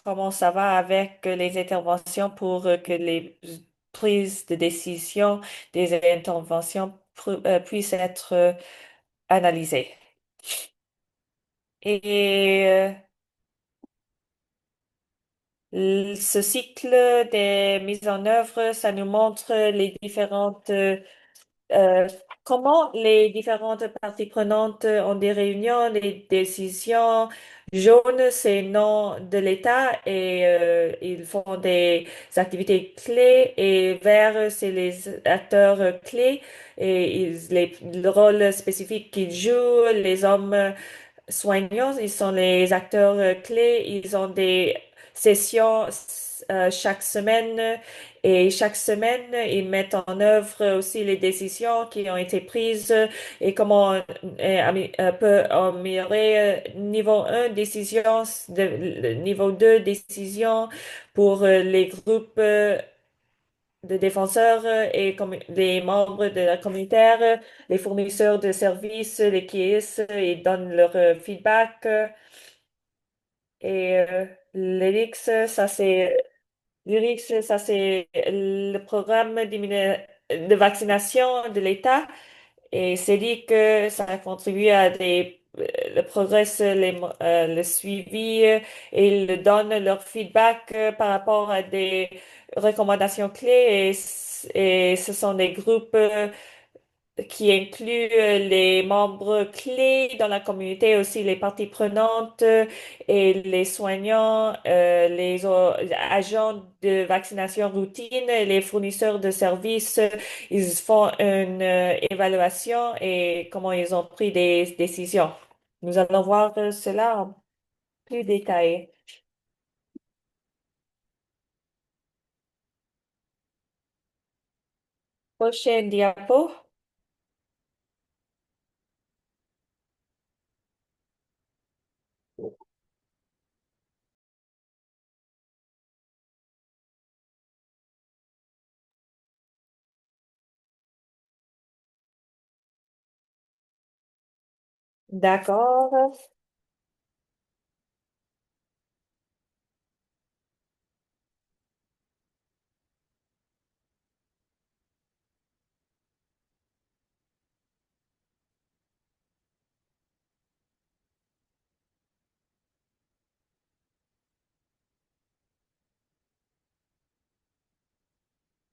comment ça va avec les interventions pour que les prises de décision des interventions puissent être analysées. Et ce cycle des mises en œuvre, ça nous montre les différentes Euh, comment les différentes parties prenantes ont des réunions, des décisions. Jaune, c'est nom de l'État et ils font des activités clés. Et vert, c'est les acteurs clés et le rôle spécifique qu'ils jouent. Les hommes soignants, ils sont les acteurs clés. Ils ont des sessions chaque semaine et chaque semaine, ils mettent en œuvre aussi les décisions qui ont été prises et comment peut améliorer niveau 1 décision, niveau 2 décision pour les groupes de défenseurs et les membres de la communautaire, les fournisseurs de services, les kiosques, ils donnent leur feedback. Et l'IRIX, ça c'est le programme de vaccination de l'État. Et c'est dit que ça a contribué à le progrès, le suivi, et ils donnent leur feedback par rapport à des recommandations clés. Et ce sont des groupes qui inclut les membres clés dans la communauté, aussi les parties prenantes et les soignants, agents de vaccination routine, et les fournisseurs de services. Ils font une évaluation et comment ils ont pris des décisions. Nous allons voir cela en plus détaillé. Prochaine diapo. D'accord.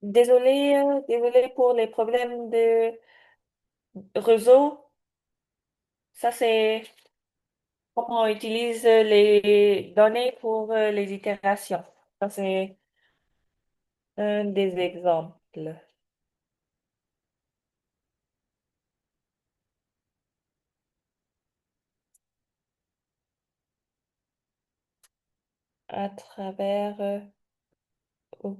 Désolé pour les problèmes de réseau. Ça, c'est comment on utilise les données pour les itérations. Ça, c'est un des exemples. À travers, oh,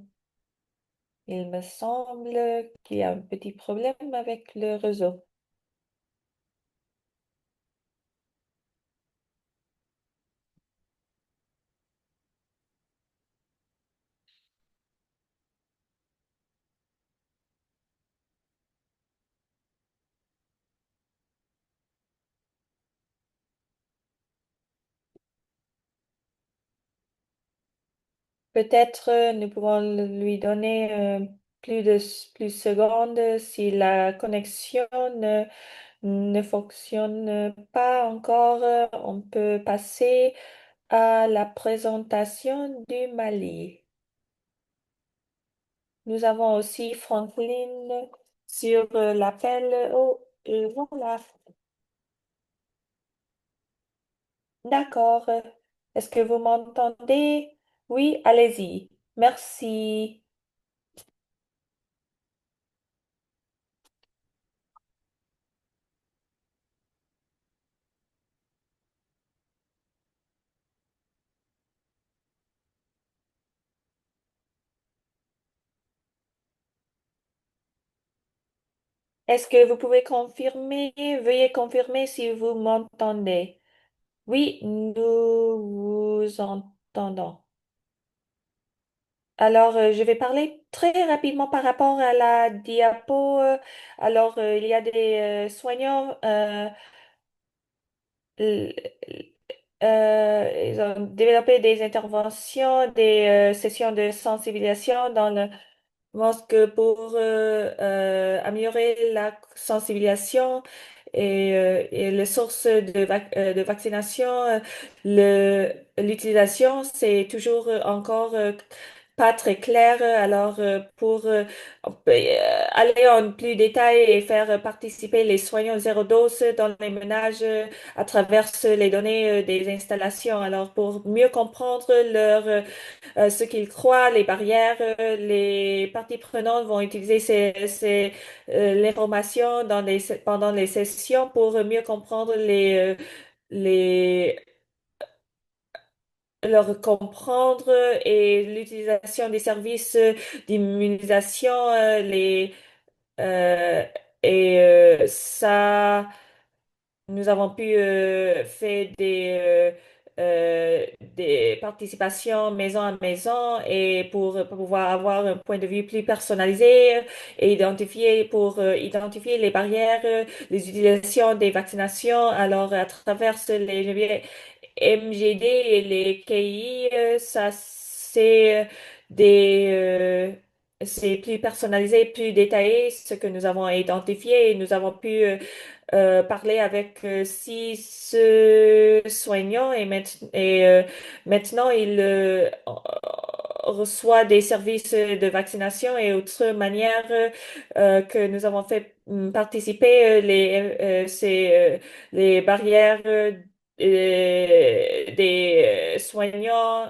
il me semble qu'il y a un petit problème avec le réseau. Peut-être nous pouvons lui donner plus secondes si la connexion ne fonctionne pas encore. On peut passer à la présentation du Mali. Nous avons aussi Franklin sur l'appel. Oh, voilà. D'accord. Est-ce que vous m'entendez? Oui, allez-y. Merci. Est-ce que vous pouvez confirmer? Veuillez confirmer si vous m'entendez. Oui, nous vous entendons. Alors, je vais parler très rapidement par rapport à la diapo. Alors, il y a des soignants. L- Ils ont développé des interventions, des sessions de sensibilisation dans le je pense que pour améliorer la sensibilisation et les sources de vaccination, l'utilisation, c'est toujours encore pas très clair. Alors, pour on peut, aller en plus détail et faire participer les soignants zéro dose dans les ménages à travers les données des installations. Alors, pour mieux comprendre ce qu'ils croient, les barrières, les parties prenantes vont utiliser l'information pendant les sessions pour mieux comprendre les, leur comprendre et l'utilisation des services d'immunisation, euh, ça. Nous avons pu faire des participations maison à maison et pour pouvoir avoir un point de vue plus personnalisé et pour identifier les barrières, les utilisations des vaccinations. Alors, à travers les MGD et les KI, ça, des, c'est plus personnalisé, plus détaillé, ce que nous avons identifié et nous avons pu parler avec six soignants maintenant il reçoit des services de vaccination et autres manières que nous avons fait participer les barrières des soignants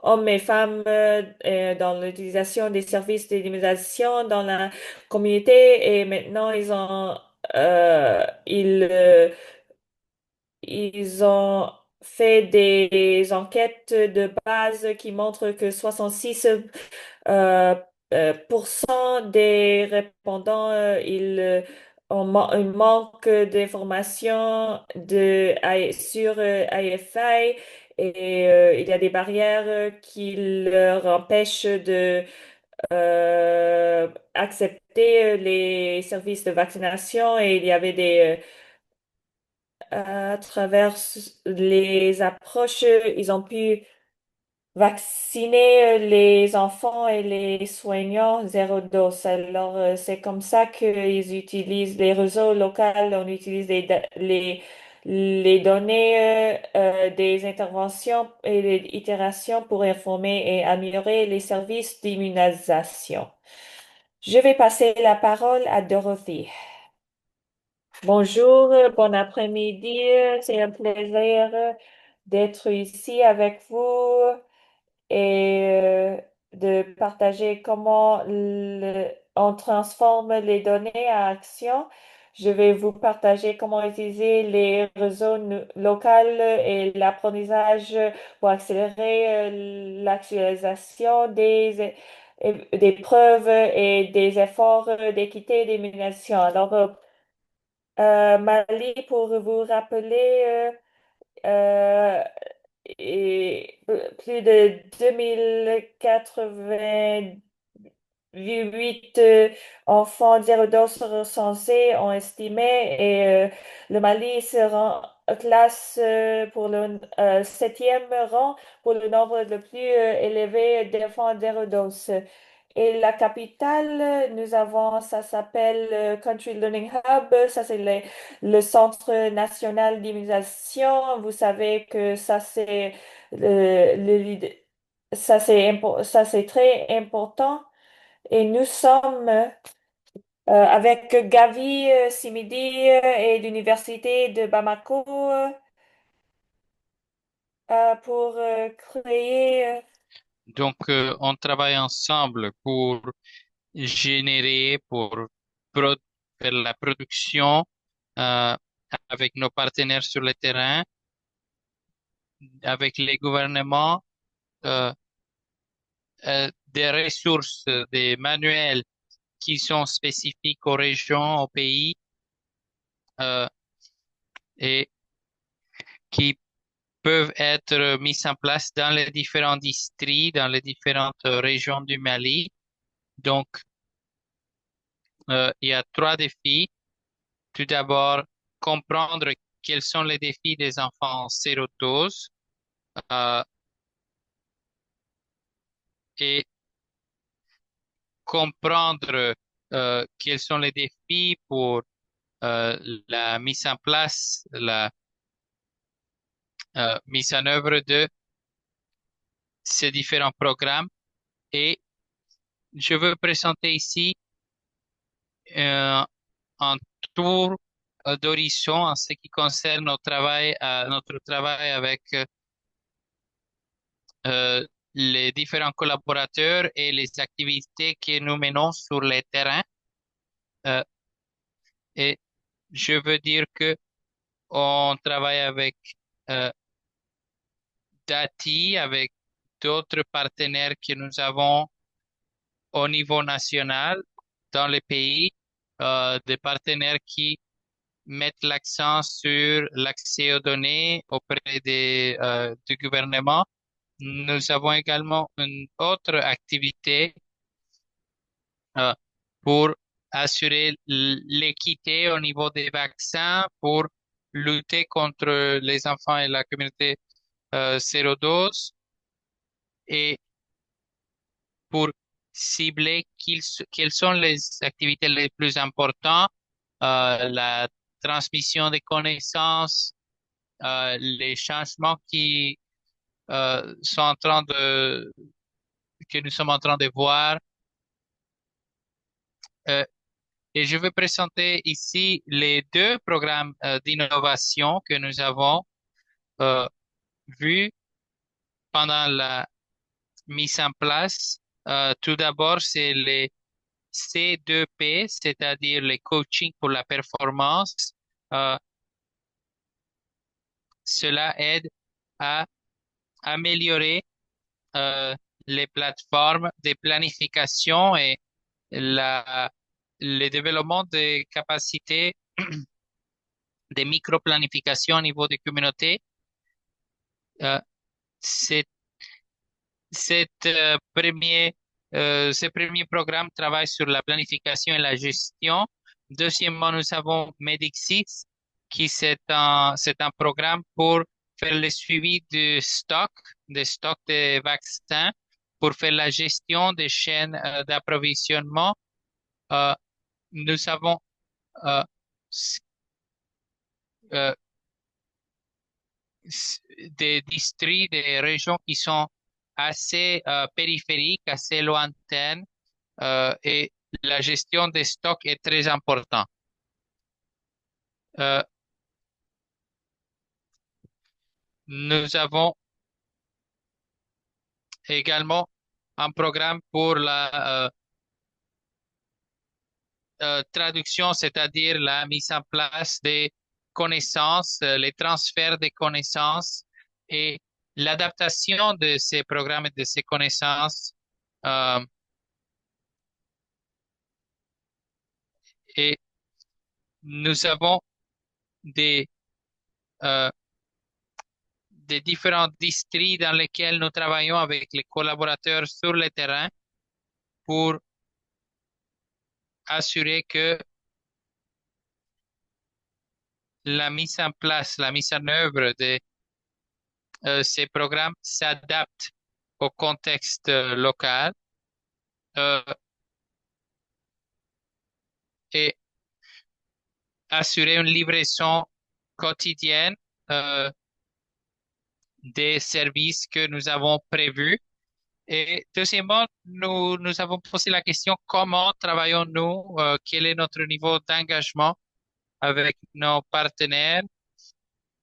hommes et femmes dans l'utilisation des services d'immunisation dans la communauté et maintenant ils ont fait des enquêtes de base qui montrent que 66 euh, pour cent des répondants ont un manque d'informations sur IFI et il y a des barrières qui leur empêchent de accepter les services de vaccination et il y avait à travers les approches, ils ont pu vacciner les enfants et les soignants zéro dose. Alors, c'est comme ça qu'ils utilisent les réseaux locaux, on utilise les données des interventions et les itérations pour informer et améliorer les services d'immunisation. Je vais passer la parole à Dorothy. Bonjour, bon après-midi. C'est un plaisir d'être ici avec vous et de partager comment on transforme les données en action. Je vais vous partager comment utiliser les réseaux locaux et l'apprentissage pour accélérer l'actualisation des preuves et des efforts d'équité et d'élimination. Alors, Mali, pour vous rappeler, euh, plus de 2088 enfants d'Hérodos recensés ont estimé et le Mali se rend classe pour le septième rang pour le nombre le plus élevé d'enfants d'Hérodos. Et la capitale, nous avons, ça s'appelle Country Learning Hub, ça c'est le Centre national d'immunisation. Vous savez que ça c'est ça c'est très important. Et nous sommes avec Gavi Simidi et l'Université de Bamako pour créer Donc, on travaille ensemble pour générer, pour faire la production euh, avec nos partenaires sur le terrain, avec les gouvernements, des ressources, des manuels qui sont spécifiques aux régions, aux pays, euh, et qui peuvent être mises en place dans les différents districts, dans les différentes régions du Mali. Donc, il y a trois défis. Tout d'abord, comprendre quels sont les défis des enfants sérotos, euh, et comprendre quels sont les défis pour euh, la mise en place, la mise en œuvre de ces différents programmes. Et je veux présenter ici euh, un tour d'horizon en ce qui concerne notre travail avec euh, les différents collaborateurs et les activités que nous menons sur le terrain. Euh, et je veux dire que on travaille avec euh, Dati, avec d'autres partenaires que nous avons au niveau national dans les pays, des partenaires qui mettent l'accent sur l'accès aux données auprès du gouvernement. Nous avons également une autre activité euh, pour assurer l'équité au niveau des vaccins, pour lutter contre les enfants et la communauté sérodose, et pour cibler quelles sont les activités les plus importantes, la transmission des connaissances, les changements sont en train que nous sommes en train de voir. Euh, et je vais présenter ici les deux programmes d'innovation que nous avons euh, vus pendant la mise en place. Tout d'abord, c'est les C2P, c'est-à-dire les coaching pour la performance. Euh, Cela aide à améliorer euh, les plateformes de planification et la, le développement des capacités de micro-planification au niveau des communautés. Euh, c'est- ce premier programme travaille sur la planification et la gestion. Deuxièmement, nous avons Medixis, qui c'est un programme pour faire le suivi des stocks de vaccins, pour faire la gestion des chaînes d'approvisionnement. Euh, Nous avons euh, s- euh, des districts, des régions qui sont assez périphériques, assez lointaines, et la gestion des stocks est très importante. Euh, Nous avons également un programme pour la traduction, c'est-à-dire la mise en place des connaissances, les transferts des connaissances et l'adaptation de ces programmes et de ces connaissances. Euh, et nous avons des, euh, des différents districts dans lesquels nous travaillons avec les collaborateurs sur le terrain pour assurer que la mise en place, la mise en œuvre de ces programmes s'adapte au contexte local, euh, et assurer une livraison quotidienne euh, des services que nous avons prévus. Et deuxièmement, nous avons posé la question comment travaillons-nous, quel est notre niveau d'engagement avec nos partenaires.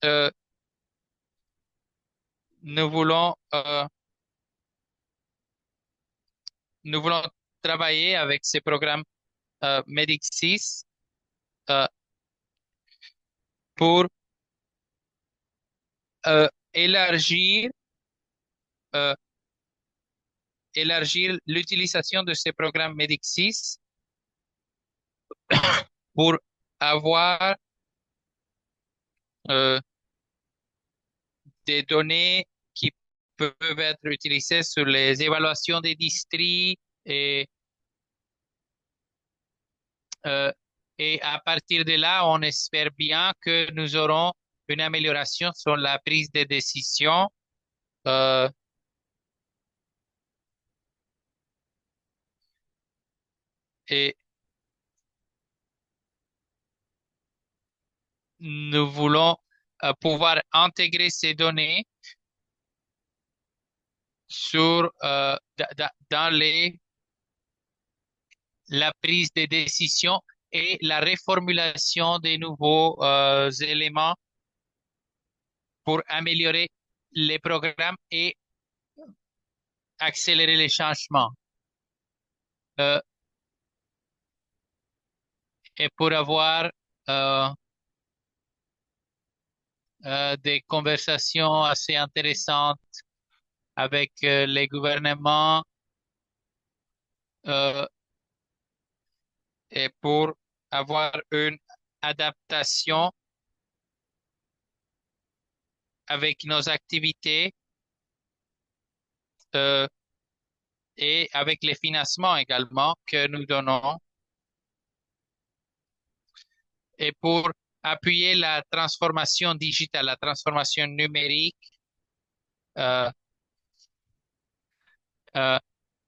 Euh, nous voulons, euh, nous voulons travailler avec ces programmes Medixis euh, pour euh, élargir, euh, élargir l'utilisation de ces programmes Medixis pour avoir euh, des données qui peuvent être utilisées sur les évaluations des districts euh, et à partir de là, on espère bien que nous aurons une amélioration sur la prise de décision euh, et nous voulons pouvoir intégrer ces données sur dans la prise de décision et la reformulation des nouveaux éléments pour améliorer les programmes et accélérer les changements. Euh, et pour avoir euh, des conversations assez intéressantes avec les gouvernements euh, et pour avoir une adaptation avec nos activités euh, et avec les financements également que nous donnons et pour appuyer la transformation digitale, la transformation numérique euh, euh,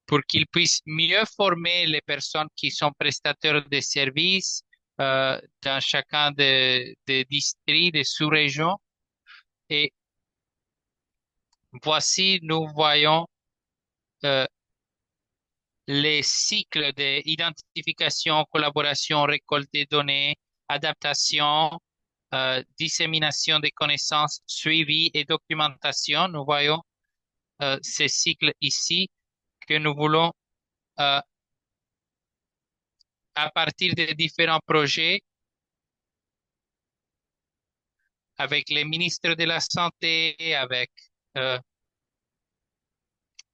pour qu'ils puissent mieux former les personnes qui sont prestataires de services dans chacun des districts, des sous-régions. Et voici, nous voyons euh, les cycles d'identification, collaboration, récolte des données, adaptation, dissémination des connaissances, suivi et documentation. Nous voyons ces cycles ici que nous voulons, euh, à partir des différents projets, avec les ministres de la Santé, avec euh,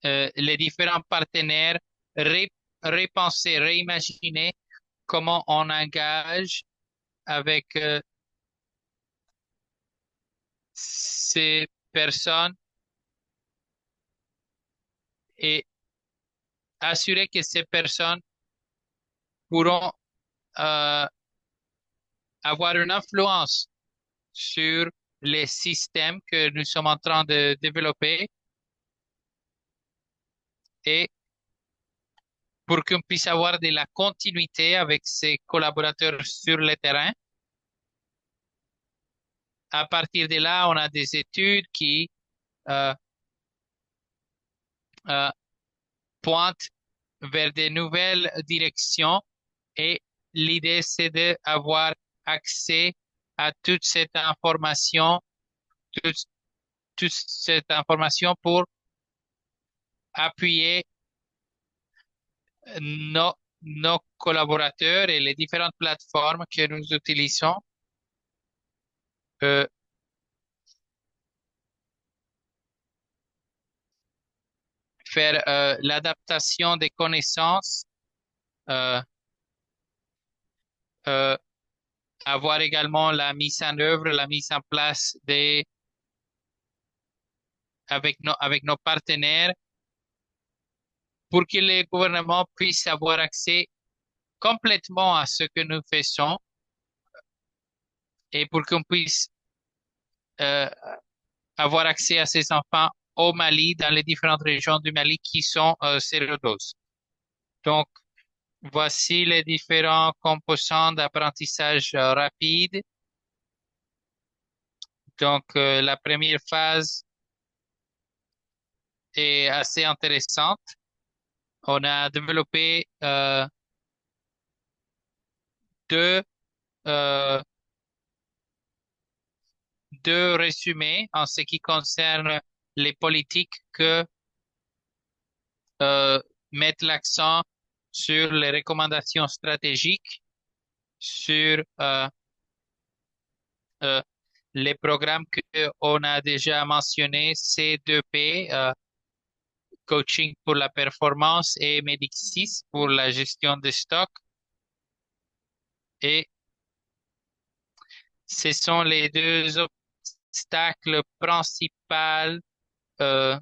les différents partenaires, repenser, réimaginer comment on engage avec ces personnes et assurer que ces personnes pourront euh, avoir une influence sur les systèmes que nous sommes en train de développer et pour qu'on puisse avoir de la continuité avec ses collaborateurs sur le terrain. À partir de là, on a des études qui euh, euh, pointent vers de nouvelles directions et l'idée, c'est d'avoir accès à toute, toute cette information pour appuyer nos, nos collaborateurs et les différentes plateformes que nous utilisons. euh, Faire l'adaptation des connaissances, euh, euh, avoir également la mise en œuvre, la mise en place avec nos partenaires pour que les gouvernements puissent avoir accès complètement à ce que nous faisons et pour qu'on puisse euh, avoir accès à ces enfants au Mali, dans les différentes régions du Mali qui sont sérodoses. Donc, voici les différents composants d'apprentissage rapide. Donc, la première phase est assez intéressante. On a développé deux, euh, deux résumés en ce qui concerne les politiques que euh, mettent l'accent sur les recommandations stratégiques, sur euh, les programmes que on a déjà mentionnés, C2P, Coaching pour la performance, et Medixis pour la gestion des stocks. Et ce sont les deux obstacles principaux euh,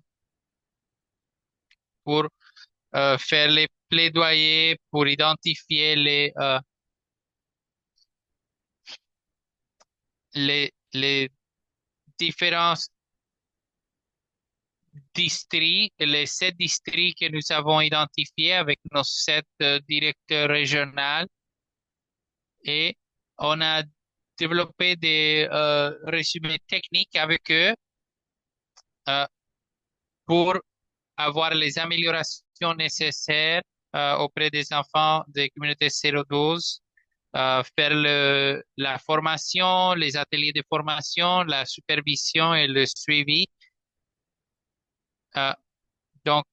pour faire les plaidoyers, pour identifier les différents districts, les 7 districts que nous avons identifiés avec nos 7 directeurs régionaux. Et on a développé des résumés techniques avec eux euh, pour avoir les améliorations nécessaires auprès des enfants des communautés 012, faire la formation, les ateliers de formation, la supervision et le suivi. Euh, donc,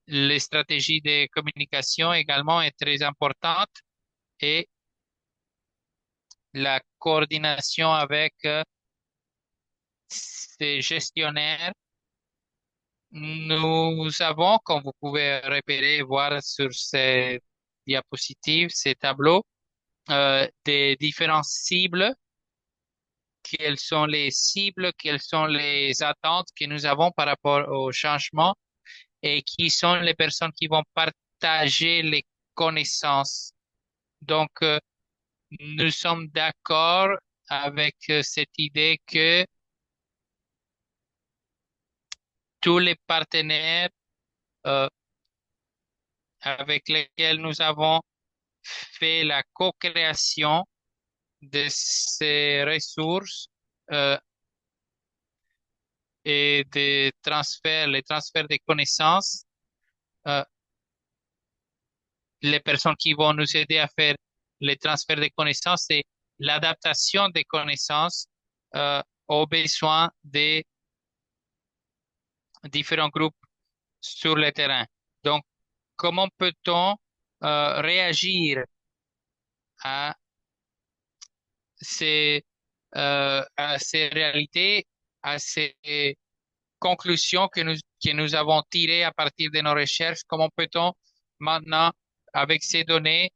les stratégies de communication également est très importante et la coordination avec ces gestionnaires. Nous avons, comme vous pouvez repérer et voir sur ces diapositives, ces tableaux, des différentes cibles. Quelles sont les cibles, quelles sont les attentes que nous avons par rapport au changement et qui sont les personnes qui vont partager les connaissances. Donc, nous sommes d'accord avec cette idée que tous les partenaires euh, avec lesquels nous avons fait la co-création de ces ressources euh, et des transferts, les transferts de connaissances, euh, les personnes qui vont nous aider à faire les transferts de connaissances et l'adaptation des connaissances aux besoins des différents groupes sur le terrain. Donc, comment peut-on réagir à ces, à ces réalités, à ces conclusions que nous avons tirées à partir de nos recherches? Comment peut-on maintenant, avec ces données,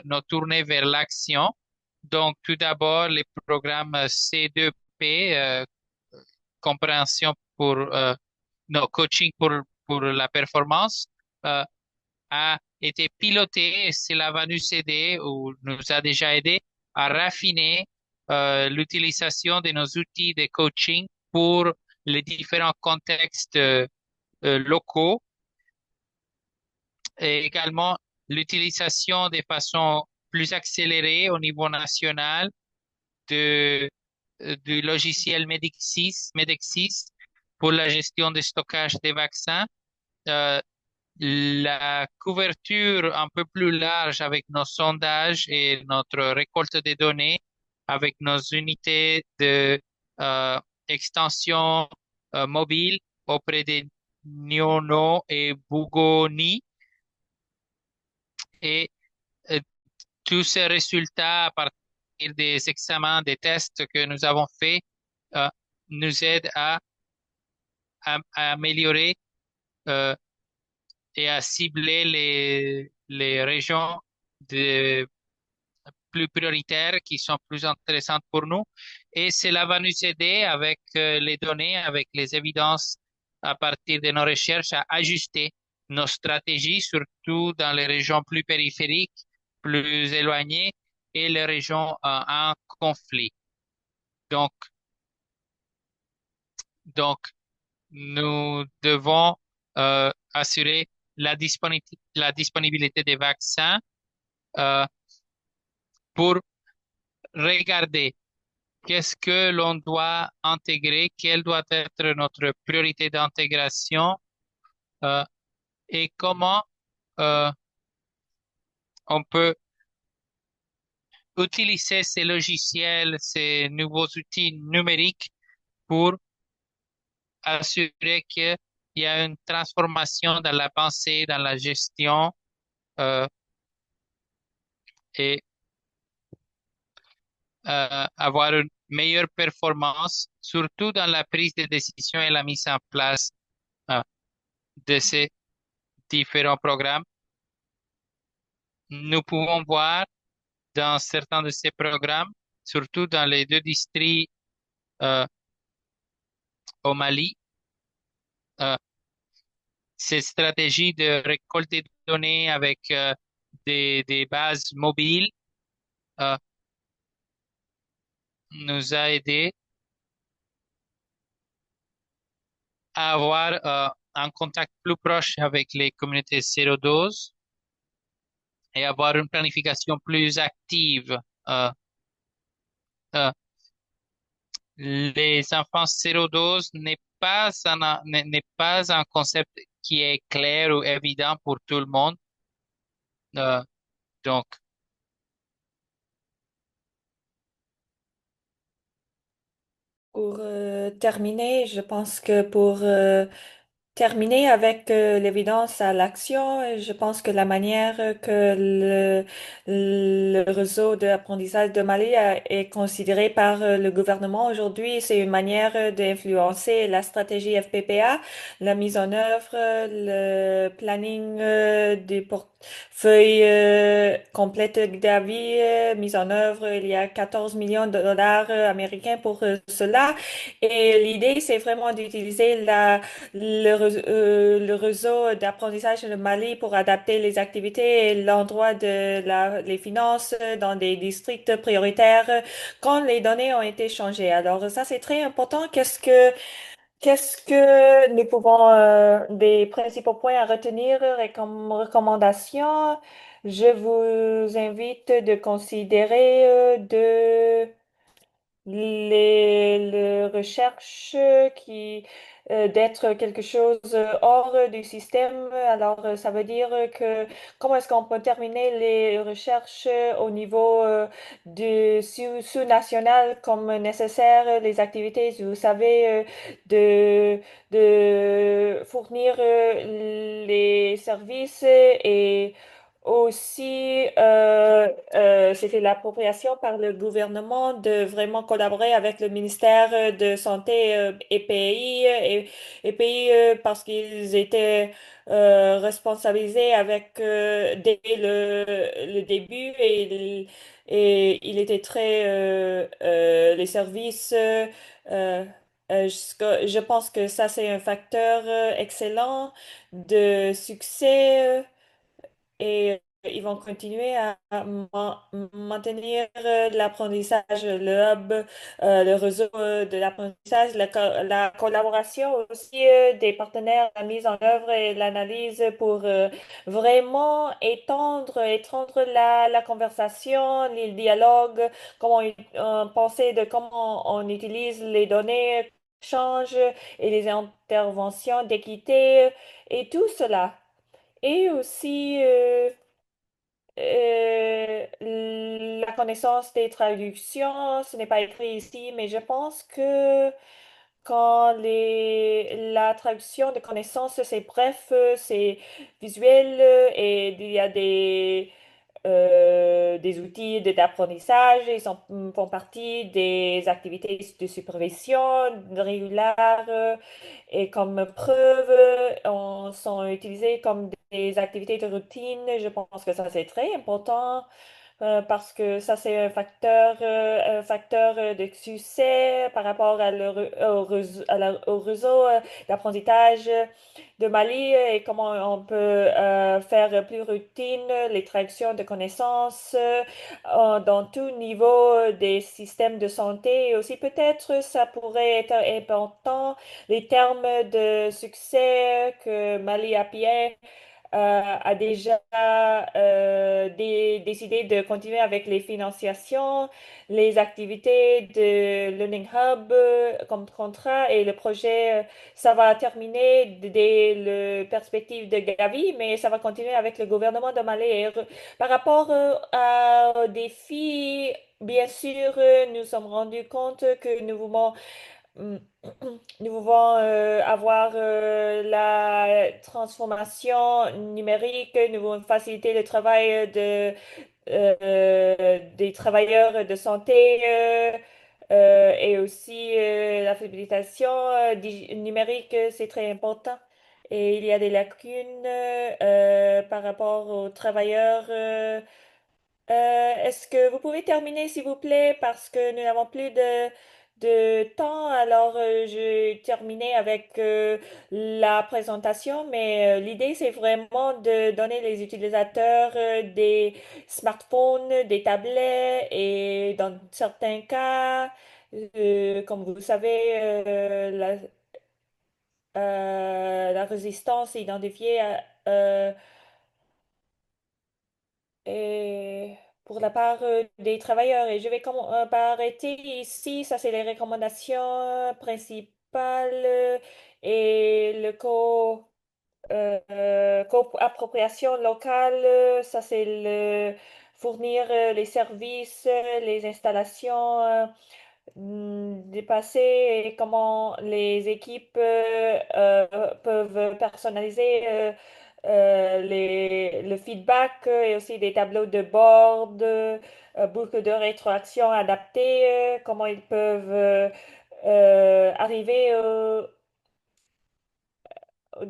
nous tourner vers l'action? Donc, tout d'abord, les programmes C2P, compréhension pour, non, coaching pour la performance, euh, a été piloté et cela va nous aider ou nous a déjà aidé à raffiner l'utilisation de nos outils de coaching pour les différents contextes locaux et également l'utilisation de façon plus accélérée au niveau national de, du logiciel Medexis pour la gestion de stockage des vaccins. Euh, la couverture un peu plus large avec nos sondages et notre récolte de données avec nos unités de euh, extension mobile auprès des Nyono et Bugoni et euh, tous ces résultats à partir des examens, des tests que nous avons faits euh, nous aident à améliorer euh, et à cibler les régions de, plus prioritaires qui sont plus intéressantes pour nous. Et cela va nous aider avec les données, avec les évidences à partir de nos recherches à ajuster nos stratégies, surtout dans les régions plus périphériques, plus éloignées et les régions en conflit. Donc, donc, nous devons assurer la disponibilité des vaccins euh, pour regarder qu'est-ce que l'on doit intégrer, quelle doit être notre priorité d'intégration euh, et comment euh, on peut utiliser ces logiciels, ces nouveaux outils numériques pour assurer qu'il y a une transformation dans la pensée, dans la gestion euh, et avoir une meilleure performance, surtout dans la prise de décision et la mise en place euh, de ces différents programmes. Nous pouvons voir dans certains de ces programmes, surtout dans les deux districts euh, au Mali. Euh, Ces stratégies de récolter des données avec des bases mobiles euh, nous a aidé à avoir un contact plus proche avec les communautés sérodoses et avoir une planification plus active. Euh, euh, les enfants sérodoses n'est pas un concept qui est clair ou évident pour tout le monde. Euh, donc, Pour terminer, je pense que pour terminer avec l'évidence à l'action, je pense que la manière que le réseau d'apprentissage de Mali est considéré par le gouvernement aujourd'hui, c'est une manière d'influencer la stratégie FPPA, la mise en œuvre, le planning des portefeuilles complètes d'avis mise en œuvre. Il y a 14 millions de dollars américains pour cela. Et l'idée, c'est vraiment d'utiliser le réseau d'apprentissage de Mali pour adapter les activités et l'endroit de les finances dans des districts prioritaires quand les données ont été changées. Alors ça, c'est très important. Qu'est-ce que nous pouvons, des principaux points à retenir et comme recommandation? Je vous invite de considérer les recherches qui d'être quelque chose hors du système. Alors, ça veut dire que comment est-ce qu'on peut terminer les recherches au niveau du sous-national comme nécessaire, les activités, vous savez, de fournir les services et aussi, c'était l'appropriation par le gouvernement de vraiment collaborer avec le ministère de Santé et pays et pays parce qu'ils étaient responsabilisés avec dès le début et il était très les services. Euh, je pense que ça c'est un facteur excellent de succès. Et ils vont continuer à maintenir l'apprentissage, le hub, le réseau de l'apprentissage, la collaboration aussi des partenaires, la mise en œuvre et l'analyse pour vraiment étendre la conversation, les dialogues, penser de comment on utilise les données, change et les interventions d'équité et tout cela. Et aussi la connaissance des traductions, ce n'est pas écrit ici, mais je pense que quand la traduction de connaissances, c'est bref, c'est visuel et il y a des outils d'apprentissage, font partie des activités de supervision régulière et comme preuve, sont utilisés comme des activités de routine. Je pense que ça, c'est très important parce que ça, c'est un facteur de succès par rapport au réseau d'apprentissage de Mali et comment on peut faire plus routine les traductions de connaissances dans tout niveau des systèmes de santé. Et aussi, peut-être, ça pourrait être important, les termes de succès que Mali a déjà décidé de continuer avec les financiations, les activités de Learning Hub comme contrat et le projet, ça va terminer dès le perspective de Gavi, mais ça va continuer avec le gouvernement de Mali. Par rapport aux défis, bien sûr, nous sommes rendus compte que Mm. nous pouvons avoir la transformation numérique, nous voulons faciliter le travail des travailleurs de santé et aussi la facilitation numérique, c'est très important. Et il y a des lacunes par rapport aux travailleurs Est-ce que vous pouvez terminer, s'il vous plaît, parce que nous n'avons plus de temps. Alors, je terminais avec la présentation, mais l'idée, c'est vraiment de donner les utilisateurs des smartphones, des tablets et dans certains cas, comme vous le savez, la résistance est identifiée et pour la part des travailleurs. Et je vais arrêter ici. Ça, c'est les recommandations principales et le co-appropriation locale. Ça, c'est le fournir les services, les installations. Dépasser et comment les équipes peuvent personnaliser le feedback et aussi des tableaux de bord, boucles de rétroaction adaptées, comment ils peuvent arriver au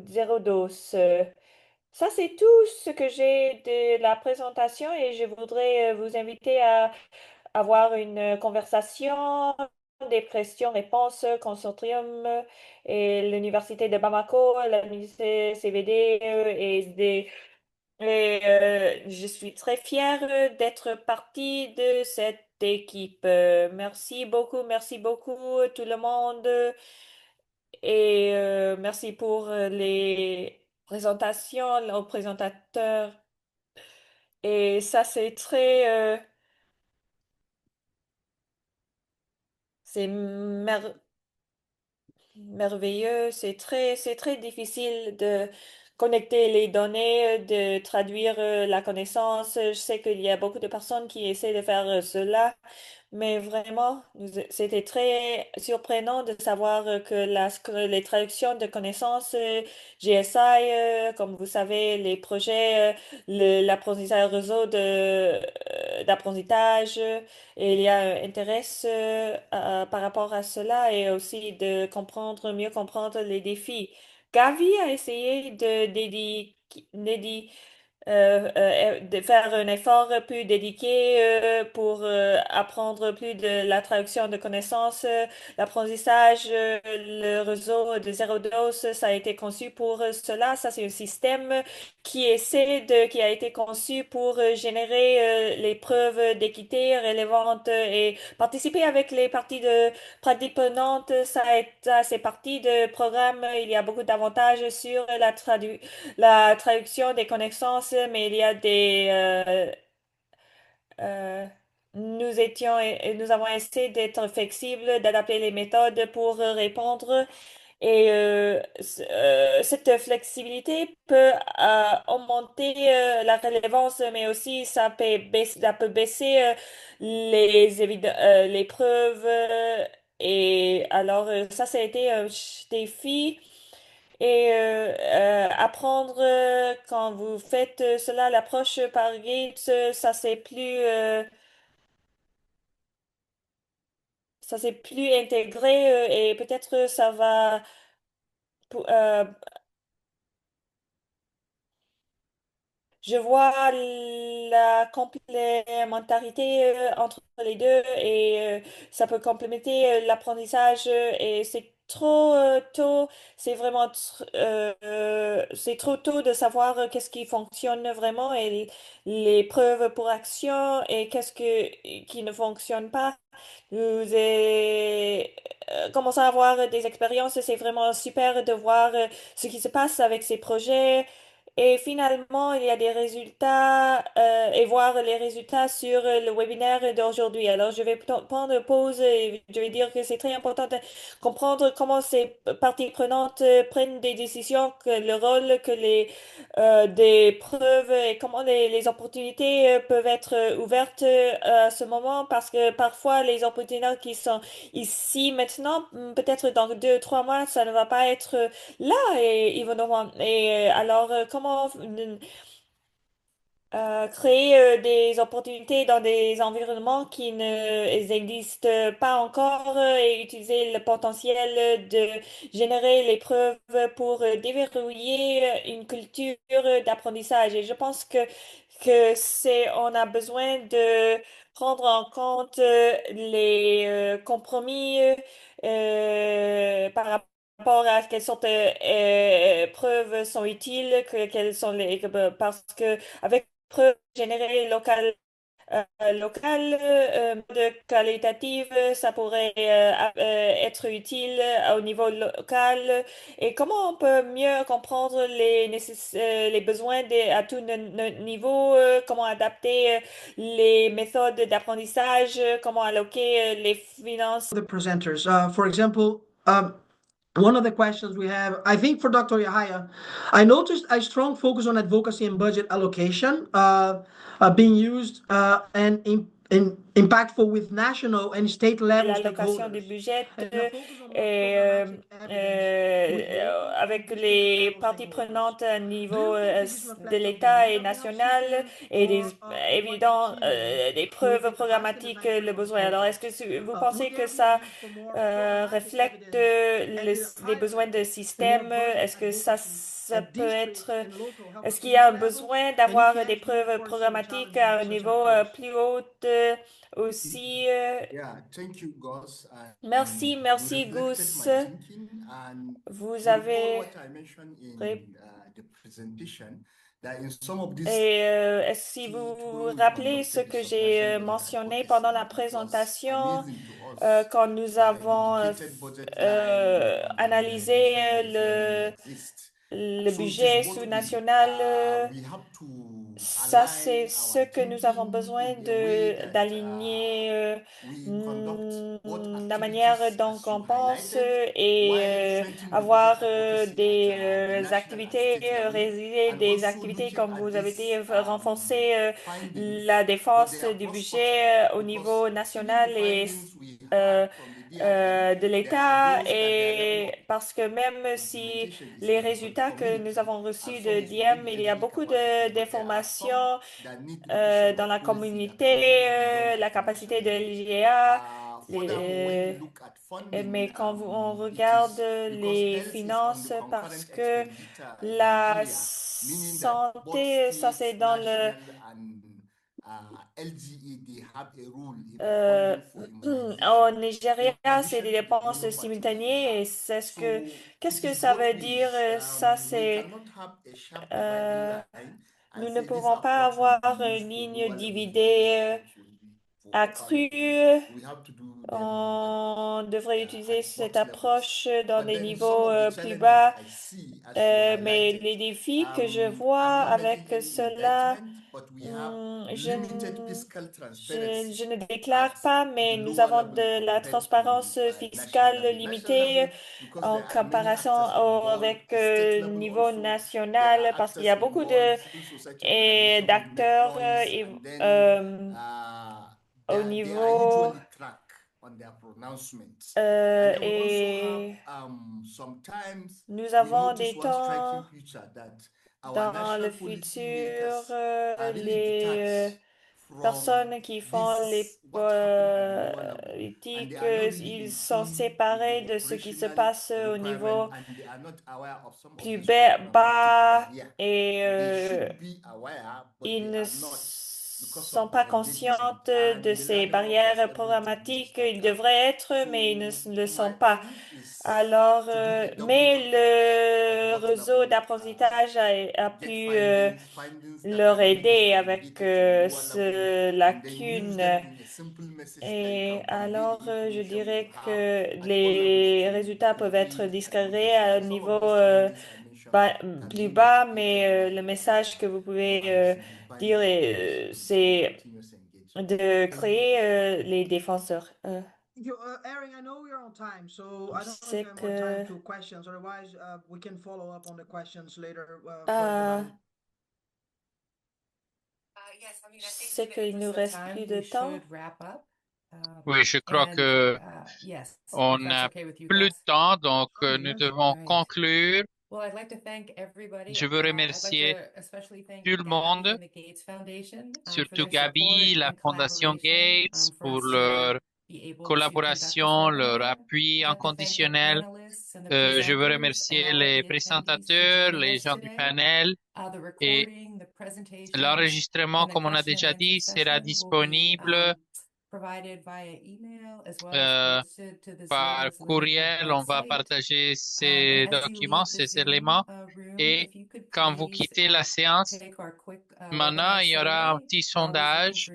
zéro dose. Ça, c'est tout ce que j'ai de la présentation et je voudrais vous inviter à avoir une conversation, des questions-réponses, consortium et l'Université de Bamako, la CVD je suis très fière d'être partie de cette équipe. Merci beaucoup tout le monde et merci pour les présentations, aux présentateurs. Et ça, c'est merveilleux. C'est très difficile de connecter les données, de traduire la connaissance. Je sais qu'il y a beaucoup de personnes qui essaient de faire cela, mais vraiment, c'était très surprenant de savoir que les traductions de connaissances GSI, comme vous savez, les projets, l'apprentissage réseau d'apprentissage, et il y a un intérêt par rapport à cela et aussi de mieux comprendre les défis. Gavi a essayé de faire un effort plus dédié pour apprendre plus de la traduction de connaissances, l'apprentissage, le réseau de zéro dose, ça a été conçu pour cela. Ça, c'est un système qui a été conçu pour générer les preuves d'équité relevantes et participer avec les parties prenantes. C'est partie de programme. Il y a beaucoup d'avantages sur la traduction des connaissances, mais il y a euh, nous avons essayé d'être flexibles, d'adapter les méthodes pour répondre et cette flexibilité peut augmenter la relevance, mais aussi ça peut baisser les preuves. Et alors, ça, ça a été un défi. Et apprendre quand vous faites cela, l'approche par Gates, ça c'est plus intégré et peut-être ça va pou- euh, je vois la complémentarité entre les deux et ça peut complémenter l'apprentissage et c'est trop tôt, c'est trop tôt de savoir qu'est-ce qui fonctionne vraiment et les preuves pour action et qui ne fonctionne pas. Commençons à avoir des expériences, c'est vraiment super de voir ce qui se passe avec ces projets. Et finalement, il y a des résultats et voir les résultats sur le webinaire d'aujourd'hui. Alors, je vais prendre pause et je vais dire que c'est très important de comprendre comment ces parties prenantes prennent des décisions, que le rôle que des preuves et comment les opportunités peuvent être ouvertes à ce moment parce que parfois les opportunités qui sont ici maintenant, peut-être dans 2, 3 mois, ça ne va pas être là et ils vont devoir. Et alors, comment créer des opportunités dans des environnements qui n'existent pas encore et utiliser le potentiel de générer les preuves pour déverrouiller une culture d'apprentissage. Et je pense que que on a besoin de prendre en compte les compromis par rapport à quelles sortes de preuves sont utiles, quelles sont parce que avec preuves générées locales de qualitative, ça pourrait être utile au niveau local. Et comment on peut mieux comprendre les besoins à tous nos niveaux, comment adapter les méthodes d'apprentissage, comment alloquer les finances. The presenters. For example, one of the questions we have, I think for Dr. Yahaya, I noticed a strong focus on advocacy and budget allocation being used and impactful with national and state level L'allocation du stakeholders. budget And a focus on more et, programmatic evidence with local avec competition and les federal parties stakeholders. prenantes à Do niveau you think this is de reflective of the l'État need et of the health national system et des or what you évidents see there des to preuves make it faster than programmatiques le 90% of the besoin. Alors, est-ce que programs? vous pensez Would que there be a ça need for more programmatic reflète evidence at the les higher besoins de level and more système? budget Est-ce que advocacy ça at peut être, district and local health est-ce qu'il y a authority un level? besoin And if d'avoir des yes, do you preuves foresee any programmatiques challenges à with un such an niveau approach? plus haut aussi? Yeah, thank you, Gus. Merci, You merci, reflected Gus. my thinking, and Vous you recall avez what I mentioned ré- in the presentation that in some of these Et si vous cities vous where we rappelez ce conducted the que supply side j'ai budget mentionné pendant la hypothesis, it was présentation, amazing to us quand nous that a avons dedicated budget line on the analysé decentralization exists. le So it is budget worthy. sous-national, We have to ça c'est align ce our que nous avons thinking besoin in a way de that d'aligner we conduct both la manière activities dont as on you pense highlighted, et while strengthening the budget avoir advocacy at the des national and activités, state level, réaliser and des also activités looking comme at vous avez dit, these renforcer la findings, but défense they are du cross-cutting budget au because niveau even the national et findings we euh, had from the DIM, de there are l'État those that their level et of parce que même si implementation is les in some résultats que nous communities avons and reçus some de is within Diem, the il y a LGA beaucoup capacity, but there are some d'informations that need repetition dans of la policy that can only communauté, be done la at the capacité national de level. l'IGA, Furthermore, when you look at funding, mais quand on it regarde is because les health is on the finances, parce concurrent que expenditure in la Nigeria, meaning that both santé, ça c'est states, dans le national, and LGA, they have a role in Euh, funding for au immunization. Nigeria, In c'est des addition to the dépenses innovative lab. simultanées et So qu'est-ce it que is ça both veut dire? ways. Ça, We c'est, cannot have a sharp dividing euh, line and nous ne say this pouvons pas approach will avoir be une used for ligne lower level, but this dividée approach will be for upper accrue. level. We have to do them On devrait utiliser at cette both levels. approche dans But des then some niveaux of the plus challenges bas. I see, as you Mais highlighted, les défis que je I'm vois not making avec any cela, indictment, but we have Hmm, limited fiscal je transparency ne at déclare pas, the mais nous lower avons level de la compared to transparence national fiscale level. National limitée level, because en there are many comparaison actors involved, avec the state le level niveau also, there are national, parce qu'il y actors a beaucoup involved, civil society organization will make d'acteurs noise, and then au they are niveau usually tracked on their pronouncements. And then we also have et sometimes nous we avons notice des one temps striking feature that our dans le national policy futur, makers are really les detached from personnes qui font les this what happened at the lower level, and they politiques, are not really ils in sont tune with the séparés de ce qui se operational passe au requirement, niveau and they are not aware of some of plus these programmatic bas barriers. et They should be aware, but ils they ne are not because sont of pas the conscients engagement de and the ces level of barrières instability which is programmatiques. Ils background. devraient être, mais ils So ne le sont my pas. own is Alors, to do a double mais take at le both réseau level, d'apprentissage a get pu findings that leur can only be aider avec communicated to the lower level, ce and then use them lacune. in a simple message that you Et can convey the alors, je information you dirais have que at all levels les to résultats peuvent être increase discrédits advocacy. à un And some niveau of these challenges I mentioned can plus be bas, mitigated mais by le message que vous pouvez simplifying dire, the mechanisms and c'est continuous engagement. de Thank you. créer les défenseurs. Thank you. Erin, I know we're on time, so I Je don't know if sais you have more time que to questions. Otherwise, we can follow up on the questions later for euh, everybody. je sais qu'il nous reste plus de temps. Oui, je crois que on n'a plus de temps, donc Okay, nous yes. devons conclure. Je veux remercier tout le monde, surtout Gabi, la Fondation Gates, pour leur collaboration, leur appui inconditionnel. Je veux remercier les présentateurs, les gens du panel et l'enregistrement, comme on a déjà dit, sera disponible euh, par courriel. On va partager ces documents, ces éléments. Et quand vous quittez la séance, maintenant, il y aura un petit sondage.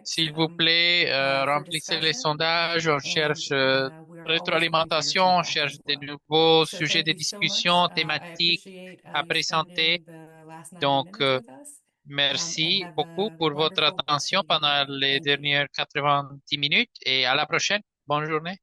S'il vous plaît, remplissez les sondages. On cherche rétroalimentation, on cherche de nouveaux sujets de discussion, thématiques à présenter. Donc, merci beaucoup pour votre attention pendant les dernières 90 minutes et à la prochaine. Bonne journée.